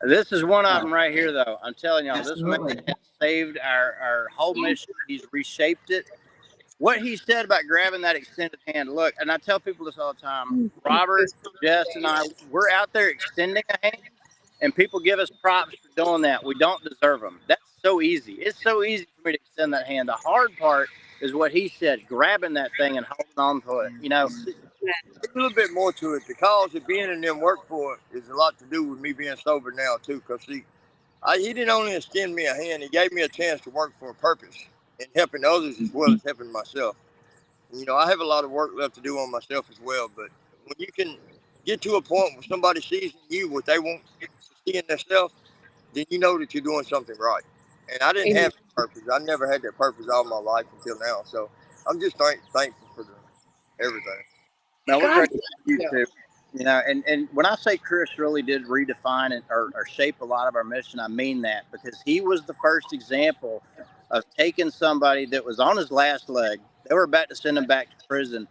S3: This is one of them right here, though. I'm telling y'all,
S2: Absolutely.
S3: this man has saved our whole mission. He's reshaped it. What he said about grabbing that extended hand, look, and I tell people this all the time, Robert, Jess, and I, we're out there extending a hand, and people give us props for doing that. We don't deserve them. That's so easy. It's so easy for me to extend that hand. The hard part is what he said, grabbing that thing and holding on to it. You know,
S6: There's a little bit more to it. The cause of being in them work for it is a lot to do with me being sober now, too, because he didn't only extend me a hand, he gave me a chance to work for a purpose and helping others as well as helping myself. And, you know, I have a lot of work left to do on myself as well, but when you can get to a point where somebody sees in you what they want to see in themselves, then you know that you're doing something right. And I didn't have that purpose. I never had that purpose all my life until now. So I'm just thankful for everything.
S3: no, we're
S1: God
S3: grateful
S1: bless
S3: for you
S1: you.
S3: too. You know, and when I say Chris really did redefine it or shape a lot of our mission, I mean that, because he was the first example of taking somebody that was on his last leg. They were about to send him back to prison,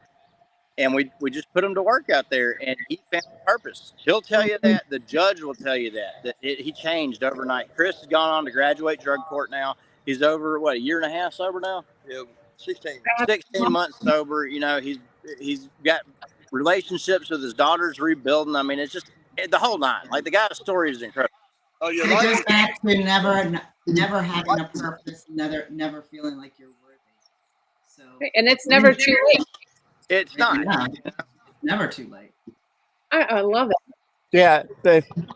S3: and we just put him to work out there, and he found purpose. He'll tell you that. The judge will tell you that he changed overnight. Chris has gone on to graduate drug court now. He's over, what, a year and a half sober now?
S6: Yeah, 16
S3: months sober. You know, he's got relationships with his daughters rebuilding. I mean, it's just the whole nine. Like, the guy's story is incredible.
S6: Oh,
S2: It goes back to never having a purpose, never feeling like you're worthy. So,
S1: And it's never too late.
S3: It's not.
S2: Yeah, it's never too late.
S1: I love it.
S4: Yeah,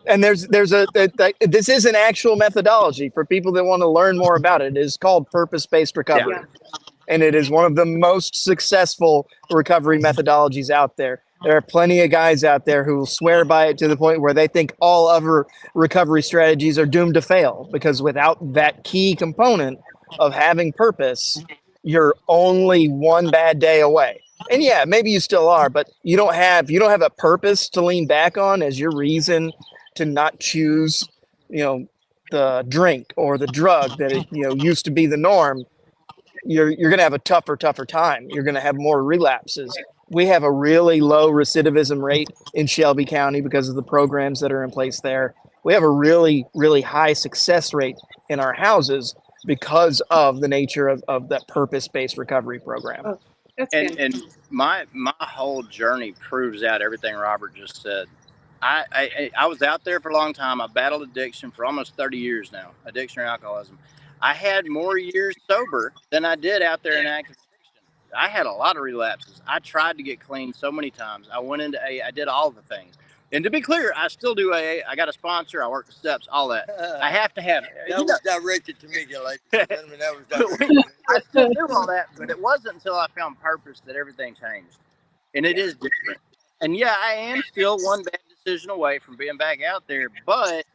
S4: and there's this is an actual methodology for people that want to learn more about it. It is called purpose-based recovery.
S1: Yeah.
S4: And it is one of the most successful recovery methodologies out there. There are plenty of guys out there who will swear by it to the point where they think all other recovery strategies are doomed to fail, because without that key component of having purpose, you're only one bad day away. And yeah, maybe you still are, but you don't have a purpose to lean back on as your reason to not choose, you know, the drink or the drug that used to be the norm. You're going to have a tougher time. You're going to have more relapses. We have a really low recidivism rate in Shelby County because of the programs that are in place there. We have a really, really high success rate in our houses because of the nature of that purpose-based recovery program.
S1: Oh, that's good.
S3: And my whole journey proves out everything Robert just said. I was out there for a long time. I battled addiction for almost 30 years now, addiction and alcoholism. I had more years sober than I did out there in active addiction. I had a lot of relapses. I tried to get clean so many times. I went into AA. I did all the things. And to be clear, I still do AA. I got a sponsor. I work the steps, all that. I have to have it.
S6: That was directed to me, ladies and gentlemen. That was directed to me.
S3: I still do all that, but it wasn't until I found purpose that everything changed. And it is different. And yeah, I am still one bad decision away from being back out there, but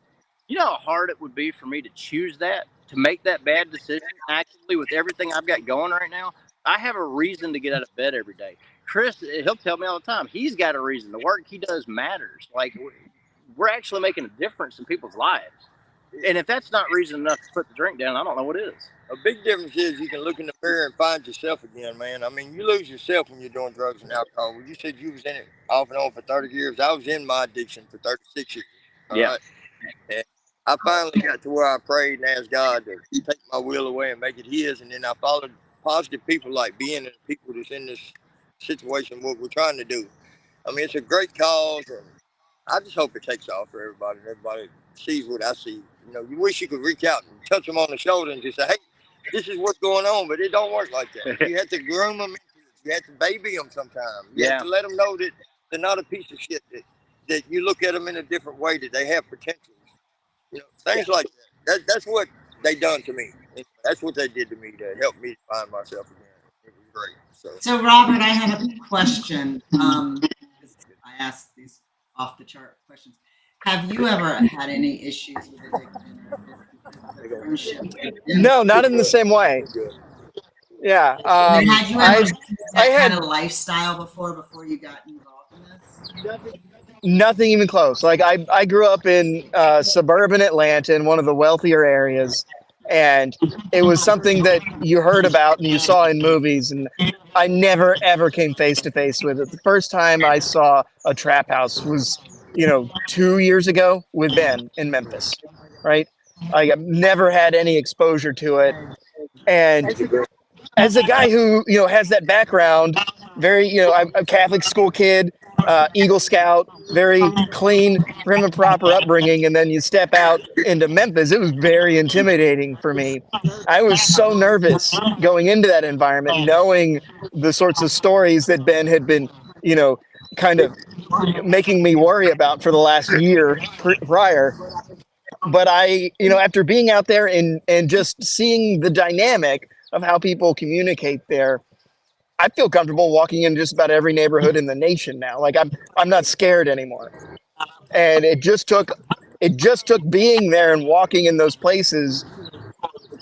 S3: you know how hard it would be for me to choose that, to make that bad decision actively with everything I've got going right now. I have a reason to get out of bed every day. Chris, he'll tell me all the time, he's got a reason. The work he does matters. Like, we're actually making a difference in people's lives. And if that's not reason enough to put the drink down, I don't know what is.
S6: A big difference is you can look in the mirror and find yourself again, man. I mean, you lose yourself when you're doing drugs and alcohol. Well, you said you was in it off and on for 30 years. I was in my addiction for 36 years. All right. And I finally got to where I prayed and asked God to take my will away and make it His. And then I followed positive people like being and people that's in this situation, what we're trying to do. I mean, it's a great cause, and I just hope it takes off for everybody. And everybody sees what I see. You know, you wish you could reach out and touch them on the shoulder and just say, hey, this is what's going on, but it don't work like that. You have to groom them into it. You have to baby them sometimes. You have to let them know that they're not a piece of shit, that you look at them in a different way, that they have potentials. You know, things like that. That's what they done to me. That's what they did to me to help me find myself again. It was great.
S2: So Robert, I have a question. I ask these off the chart questions. Have you ever had any issues with addiction or the friendship?
S4: No, not in the same way. Yeah.
S2: And had you ever seen
S4: I
S2: that
S4: had
S2: kind of lifestyle before you got involved in this?
S4: nothing even close. Like I grew up in suburban Atlanta in one of the wealthier areas, and it was something that you heard about and you saw in movies, and I never ever came face to face with it. The first time I saw a trap house was, 2 years ago with Ben in Memphis, right? I never had any exposure to it, and as a guy who has that background, very I'm a Catholic school kid, Eagle Scout, very clean, prim and proper upbringing, and then you step out into Memphis. It was very intimidating for me. I was so nervous going into that environment, knowing the sorts of stories that Ben had been, kind of making me worry about for the last year prior. But after being out there and just seeing the dynamic of how people communicate there, I feel comfortable walking in just about every neighborhood in the nation now. Like I'm not scared anymore. And it just took being there and walking in those places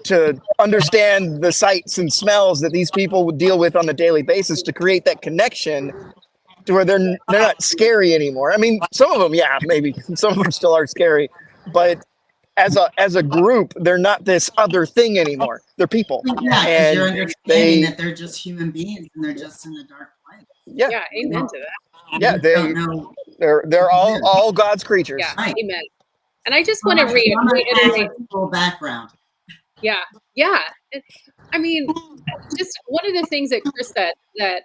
S4: to understand the sights and smells that these people would deal with on a daily basis to create that connection to where they're not scary anymore. I mean, some of them, yeah, maybe some of them still are scary, but as a group, they're not this other thing anymore. They're people.
S2: Yeah, because you're understanding that they're just human beings and they're just in a dark place.
S4: Yeah.
S1: Yeah, amen to that.
S4: Yeah, they're all God's creatures.
S1: Yeah, right. Amen. And I just want to reiterate
S2: full background.
S1: Yeah. I mean, just one of the things that Chris said that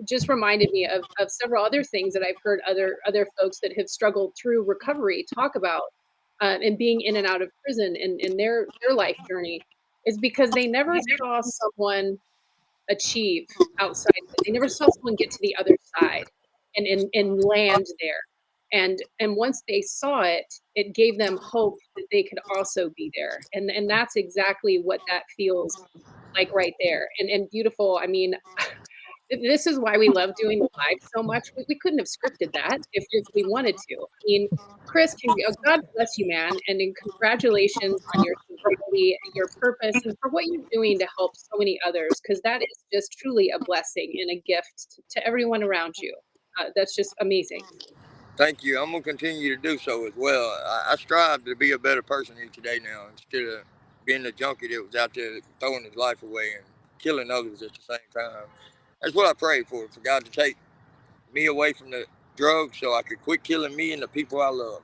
S1: just reminded me of several other things that I've heard other folks that have struggled through recovery talk about and being in and out of prison in their life journey is because they never saw someone achieve outside. They never saw someone get to the other side and land there. And once they saw it, it gave them hope that they could also be there. And that's exactly what that feels like right there. And beautiful. I mean, this is why we love doing the live so much. We couldn't have scripted that if we wanted to. I mean, Chris, God bless you, man. And congratulations on your sobriety, your purpose, and for what you're doing to help so many others, because that is just truly a blessing and a gift to everyone around you. That's just amazing.
S6: Thank you. I'm going to continue to do so as well. I strive to be a better person here today now instead of being the junkie that was out there throwing his life away and killing others at the same time. That's what I prayed for God to take me away from the drugs so I could quit killing me and the people I love.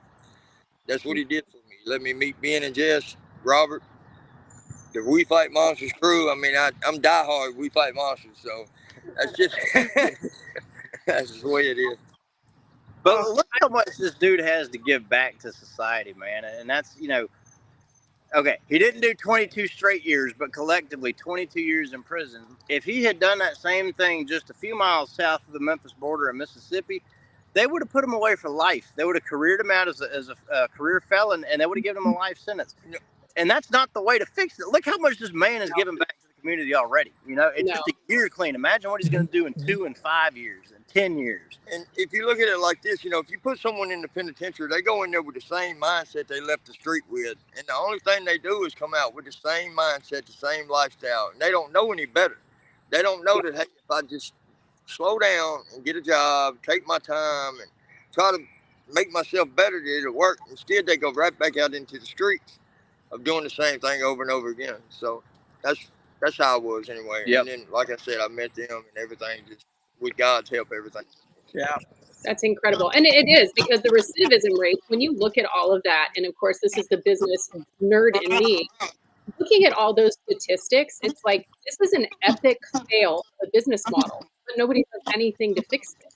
S6: That's what he did for me. He let me meet Ben and Jess, Robert, the We Fight Monsters crew. I mean, I'm diehard We Fight Monsters, so that's just that's just the way it is.
S3: But look how much this dude has to give back to society, man. And that's, okay, he didn't do 22 straight years, but collectively 22 years in prison. If he had done that same thing just a few miles south of the Memphis border in Mississippi, they would have put him away for life. They would have careered him out as a career felon, and they would have given him a life sentence. And that's not the way to fix it. Look how much this man has given back to the community already. It's just a year clean. Imagine what he's going to do in 2 and 5 years and 10 years.
S6: And if you look at it like this, if you put someone in the penitentiary, they go in there with the same mindset they left the street with. And the only thing they do is come out with the same mindset, the same lifestyle. And they don't know any better. They don't know that, hey, if I just slow down and get a job, take my time, and try to make myself better, that it'll work. Instead, they go right back out into the streets of doing the same thing over and over again. So that's how I was anyway. Yep. And then, like I said, I met them and everything, just with God's help, everything.
S4: Yeah.
S1: That's incredible. And it is, because the recidivism rate, when you look at all of that, and of course, this is the business nerd in me, looking at all those statistics, it's like, this is an epic fail of a business model, but nobody does anything to fix it.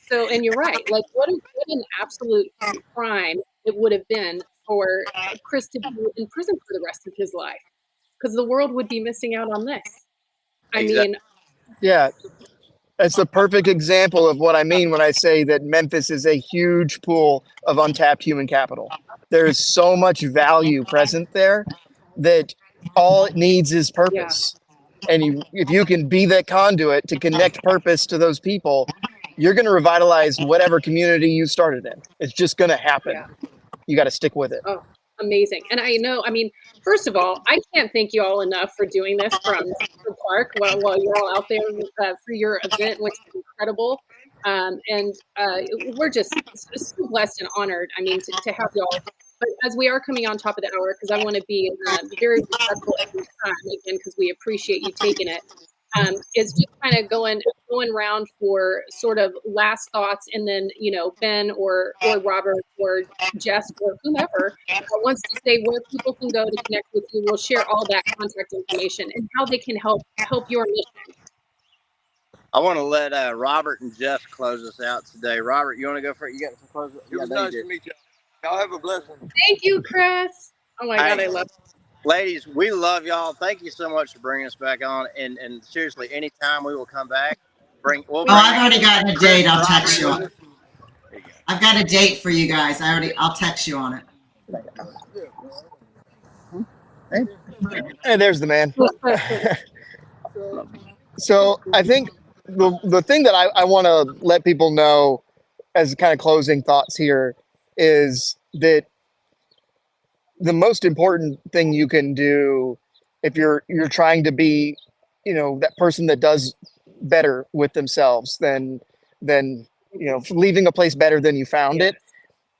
S1: So, and you're right, like what an absolute crime it would have been for Chris to be in prison for the rest of his life, because the world would be missing out on this. I mean,
S4: yeah, that's the perfect example of what I mean when I say that Memphis is a huge pool of untapped human capital. There is so much value present there that all it needs is purpose. Yeah. And if you can be that conduit to connect purpose to those people, you're going to revitalize whatever community you started in. It's just going to happen.
S1: Yeah.
S4: You got to stick with it.
S1: Oh, amazing. And I know, I mean, first of all, I can't thank you all enough for doing this from the park while you're all out there for your event, which is incredible. And we're just so blessed and honored, I mean, to have y'all. But as we are coming on top of the hour, because I want to be very respectful of your time, again, because we appreciate you taking it, is just kind of going around for sort of last thoughts, and then, you know, Ben or Robert or Jess or whomever wants to say where people can go to connect with you. We'll share all that contact information and how they can help your mission.
S3: I want to let Robert and Jess close us out today. Robert, you want to go for it? You got to close it?
S6: It was nice to meet you. Y'all have a blessing.
S1: Thank you, Chris. Oh my God, I love it.
S3: Ladies, we love y'all. Thank you so much for bringing us back on. And seriously, anytime we will come back. I've
S2: already gotten a date. I'll text you on it. I've got a date for you guys. I'll text you on it.
S4: Hey, there's the man. So I think the thing that I want to let people know as kind of closing thoughts here is that the most important thing you can do if you're trying to be, you know, that person that does better with themselves than you know, leaving a place better than you found it,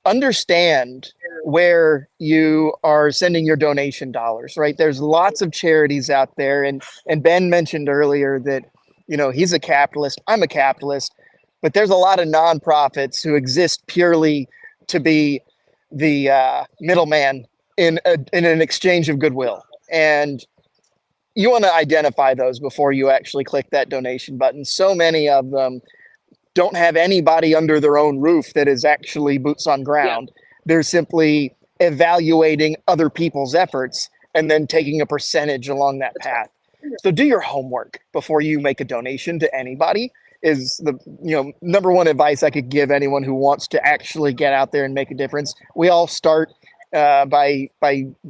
S4: understand where you are sending your donation dollars, right? There's lots of charities out there, and Ben mentioned earlier that, you know, he's a capitalist, I'm a capitalist, but there's a lot of nonprofits who exist purely to be the middleman in an exchange of goodwill. And you want to identify those before you actually click that donation button. So many of them don't have anybody under their own roof that is actually boots on ground. Yeah. They're simply evaluating other people's efforts and then taking a percentage along that path. So do your homework before you make a donation to anybody is the, you know, number one advice I could give anyone who wants to actually get out there and make a difference. We all start by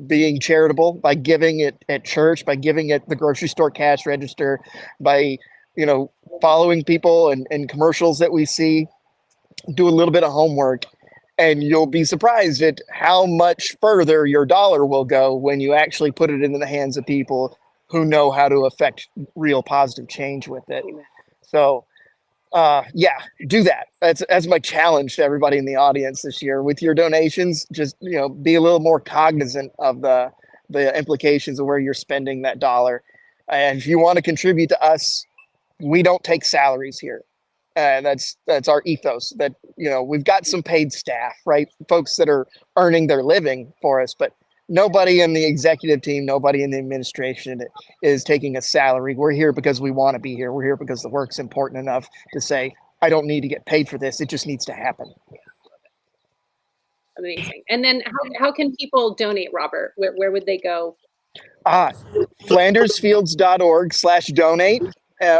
S4: being charitable, by giving it at church, by giving at the grocery store cash register, by, you know, following people and commercials that we see. Do a little bit of homework, and you'll be surprised at how much further your dollar will go when you actually put it into the hands of people who know how to affect real positive change with it. So yeah, do that. That's my challenge to everybody in the audience this year. With your donations, just, you know, be a little more cognizant of the implications of where you're spending that dollar. And if you want to contribute to us, we don't take salaries here. And that's our ethos, that, you know, we've got some paid staff, right? Folks that are earning their living for us, but nobody in the executive team, nobody in the administration is taking a salary. We're here because we want to be here. We're here because the work's important enough to say, I don't need to get paid for this. It just needs to happen.
S1: Amazing. And then how can people donate, Robert? Where would they go?
S4: FlandersFields.org/donate.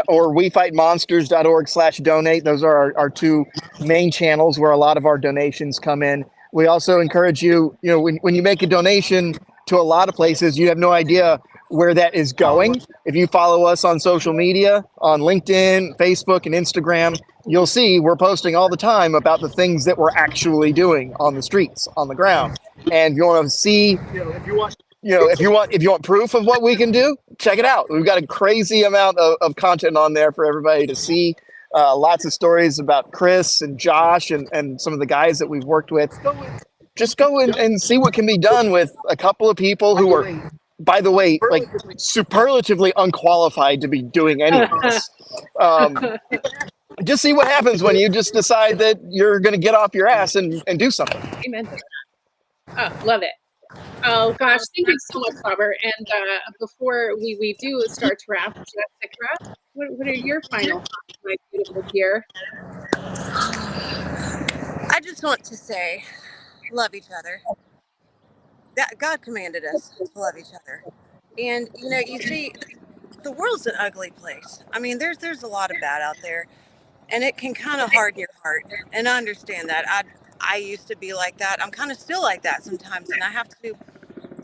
S4: Or WeFightMonsters.org/donate. Those are our two main channels where a lot of our donations come in. We also encourage you, you know, when you make a donation to a lot of places, you have no idea where that is going. If you follow us on social media, on LinkedIn, Facebook, and Instagram, you'll see we're posting all the time about the things that we're actually doing on the streets, on the ground. And if you want to see, if you want proof of what we can do, check it out. We've got a crazy amount of content on there for everybody to see. Lots of stories about Chris and Josh and some of the guys that we've worked with. Just go and see what can be done with a couple of people who are, by the way, like superlatively unqualified to be doing any of this. Just see what happens when you just decide that you're going to get off your ass and do something.
S1: Amen. Oh, love it. Oh gosh, thank you so much, Robert. And before we do start to wrap, Jessica, what are your final thoughts, my beautiful dear?
S5: I just want to say, love each other. That God commanded us to love each other. And you know, you see, the world's an ugly place. I mean, there's a lot of bad out there, and it can kind of harden your heart. And I understand that. I used to be like that. I'm kind of still like that sometimes, and I have to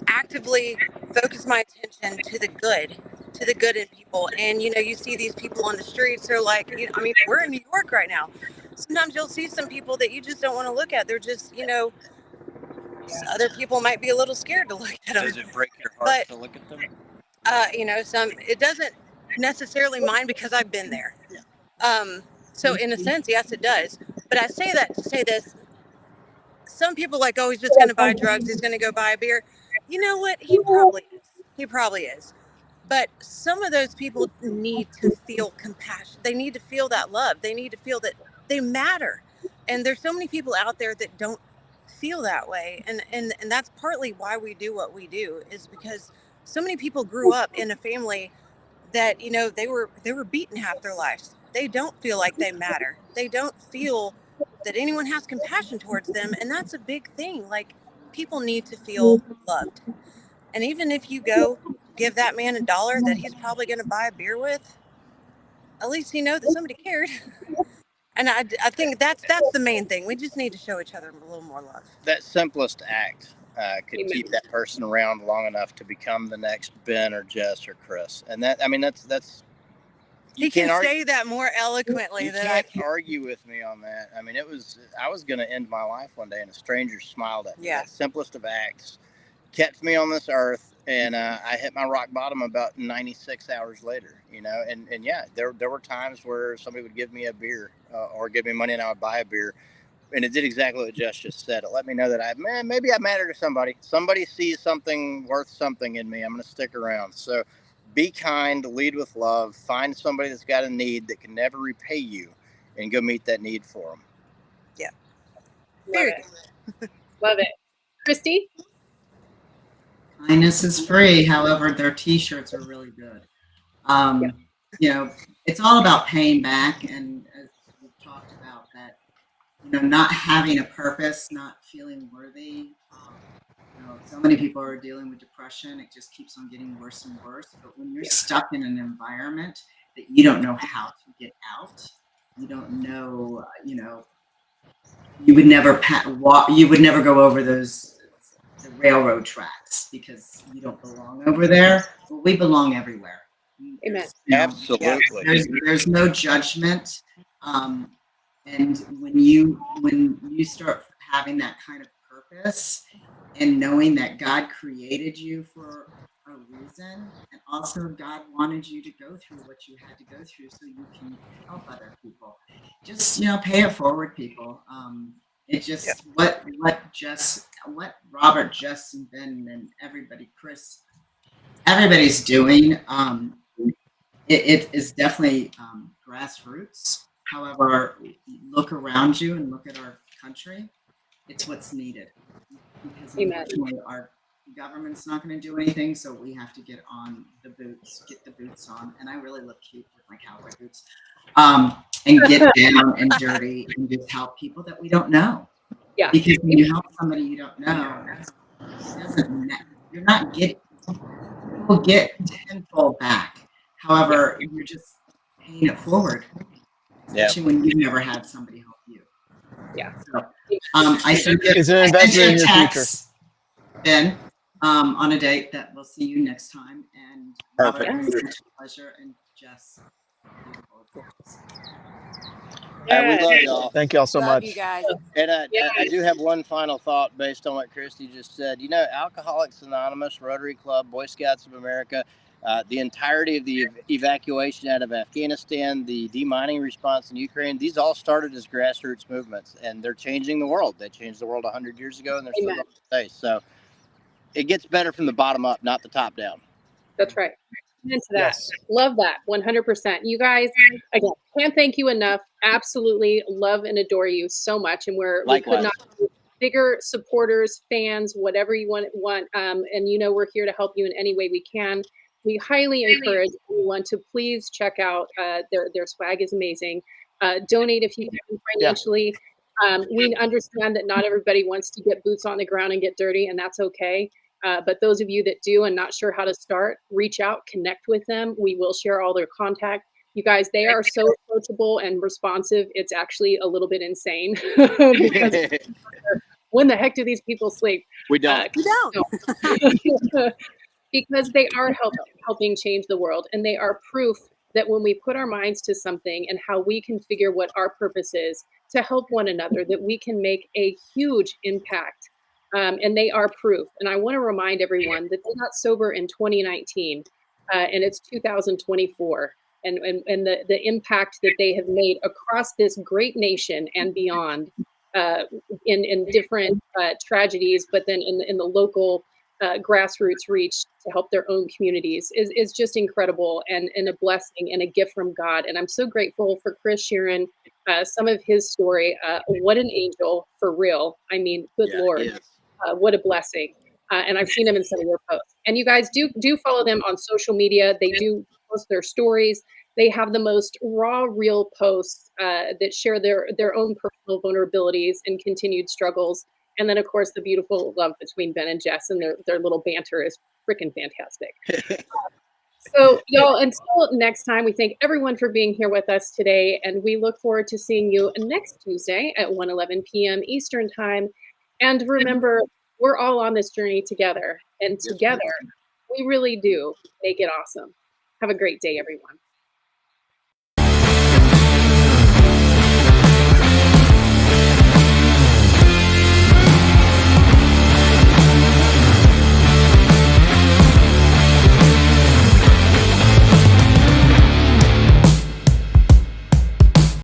S5: actively focus my attention to the good to the good in people. And, you know, you see these people on the streets, they're like, you know, I mean, we're in New York right now. Sometimes you'll see some people that you just don't want to look at. They're just, you know, other people might be a little scared to look at them.
S3: Does it break your heart to look at them?
S5: You know, it doesn't necessarily mind because I've been there. So in a sense, yes, it does. But I say that to say this. Some people like, oh, he's just going to buy drugs. He's going to go buy a beer. You know what? He probably is. He probably is. But some of those people need to feel compassion. They need to feel that love. They need to feel that they matter. And there's so many people out there that don't feel that way. And that's partly why we do what we do, is because so many people grew up in a family that, you know, they were beaten half their lives. They don't feel like they matter. They don't feel that anyone has compassion towards them. And that's a big thing. Like, people need to feel loved. And even if you go give that man $1 that he's probably going to buy a beer with, at least you know that somebody cared. And I think that's the main thing. We just need to show each other a little more love.
S3: That simplest act could keep that person around long enough to become the next Ben or Jess or Chris. And that, I mean, that's.
S5: You can say that more eloquently than I can.
S3: You can't argue with me on that. I mean, I was going to end my life one day, and a stranger smiled at me.
S5: Yeah.
S3: That simplest of acts kept me on this earth, and I hit my rock bottom about 96 hours later, you know. And yeah, there were times where somebody would give me a beer or give me money, and I would buy a beer. And it did exactly what Jess just said. It let me know that maybe I matter to somebody. Somebody sees something worth something in me. I'm going to stick around. So be kind, lead with love, find somebody that's got a need that can never repay you, and go meet that need for them.
S5: Yeah.
S1: Love it. Love it. Christy?
S2: Kindness is free. However, their t-shirts are really good. You know, it's all about paying back. And as we've talked about, that, you know, not having a purpose, not feeling worthy. You know, so many people are dealing with depression. It just keeps on getting worse and worse. But when you're stuck in an environment that you don't know how to get out, you don't know, you know, you would never you would never go over the railroad tracks because you don't belong over there. Well, we belong everywhere.
S1: Amen.
S2: You know,
S3: Absolutely.
S2: There's no judgment. And when you start having that kind of purpose and knowing that God created you for a reason, and also God wanted you to go through what you had to go through so you can help other people, just, you know, pay it forward, people. It just what Robert, Jess, and Ben, and everybody, Chris, everybody's doing. It is definitely grassroots. However, look around you and look at our country. It's what's needed, because unfortunately our government's not going to do anything. So we have to get the boots on. And I really look cute with my cowboy boots. And get down and dirty and just help people that we don't know.
S1: Yeah.
S2: Because when you help somebody you don't know, it doesn't matter. You're not getting. People get tenfold back. However, you're just paying it forward. Especially when you've never had somebody help you.
S1: Yeah.
S2: So, I sent
S4: It's an investment in your future.
S2: Ben, on a date that we'll see you next time. And Robert, it was such a pleasure. And Jess, beautiful.
S3: We love y'all.
S4: Thank y'all so
S5: Love
S4: much.
S5: you guys.
S3: And I do have one final thought based on what Christy just said. You know, Alcoholics Anonymous, Rotary Club, Boy Scouts of America, the entirety of the evacuation out of Afghanistan, the demining response in Ukraine, these all started as grassroots movements, and they're changing the world. They changed the world 100 years ago, and they're still going to stay. So it gets better from the bottom up, not the top down.
S1: That's right. Into that. Love that. 100%. You guys, again, can't thank you enough. Absolutely love and adore you so much. And we could not be bigger supporters, fans, whatever you want. And you know, we're here to help you in any way we can. We highly encourage everyone to please check out their swag is amazing. Donate if you can financially. We understand that not everybody wants to get boots on the ground and get dirty, and that's okay. But those of you that do and not sure how to start, reach out, connect with them. We will share all their contact. You guys, they are so approachable and responsive. It's actually a little bit insane because when the heck do these people sleep?
S3: We don't.
S5: We don't.
S1: because they are helping change the world, and they are proof that when we put our minds to something and how we can figure what our purpose is to help one another, that we can make a huge impact. And they are proof. And I want to remind everyone that they got sober in 2019, and it's 2024. And the impact that they have made across this great nation and beyond, in different tragedies, but then in the local grassroots reach to help their own communities is just incredible, and a blessing and a gift from God. And I'm so grateful for Chris sharing some of his story. What an angel, for real. I mean, good Lord, what a blessing. And I've seen him in some of your posts. And you guys do follow them on social media. They do post their stories. They have the most raw, real posts that share their own personal vulnerabilities and continued struggles. And then, of course, the beautiful love between Ben and Jess, and their little banter is freaking fantastic. So, y'all, until next time, we thank everyone for being here with us today, and we look forward to seeing you next Tuesday at 1:11 p.m. Eastern Time. And remember, we're all on this journey together, and together, we really do make it awesome. Have a great day, everyone.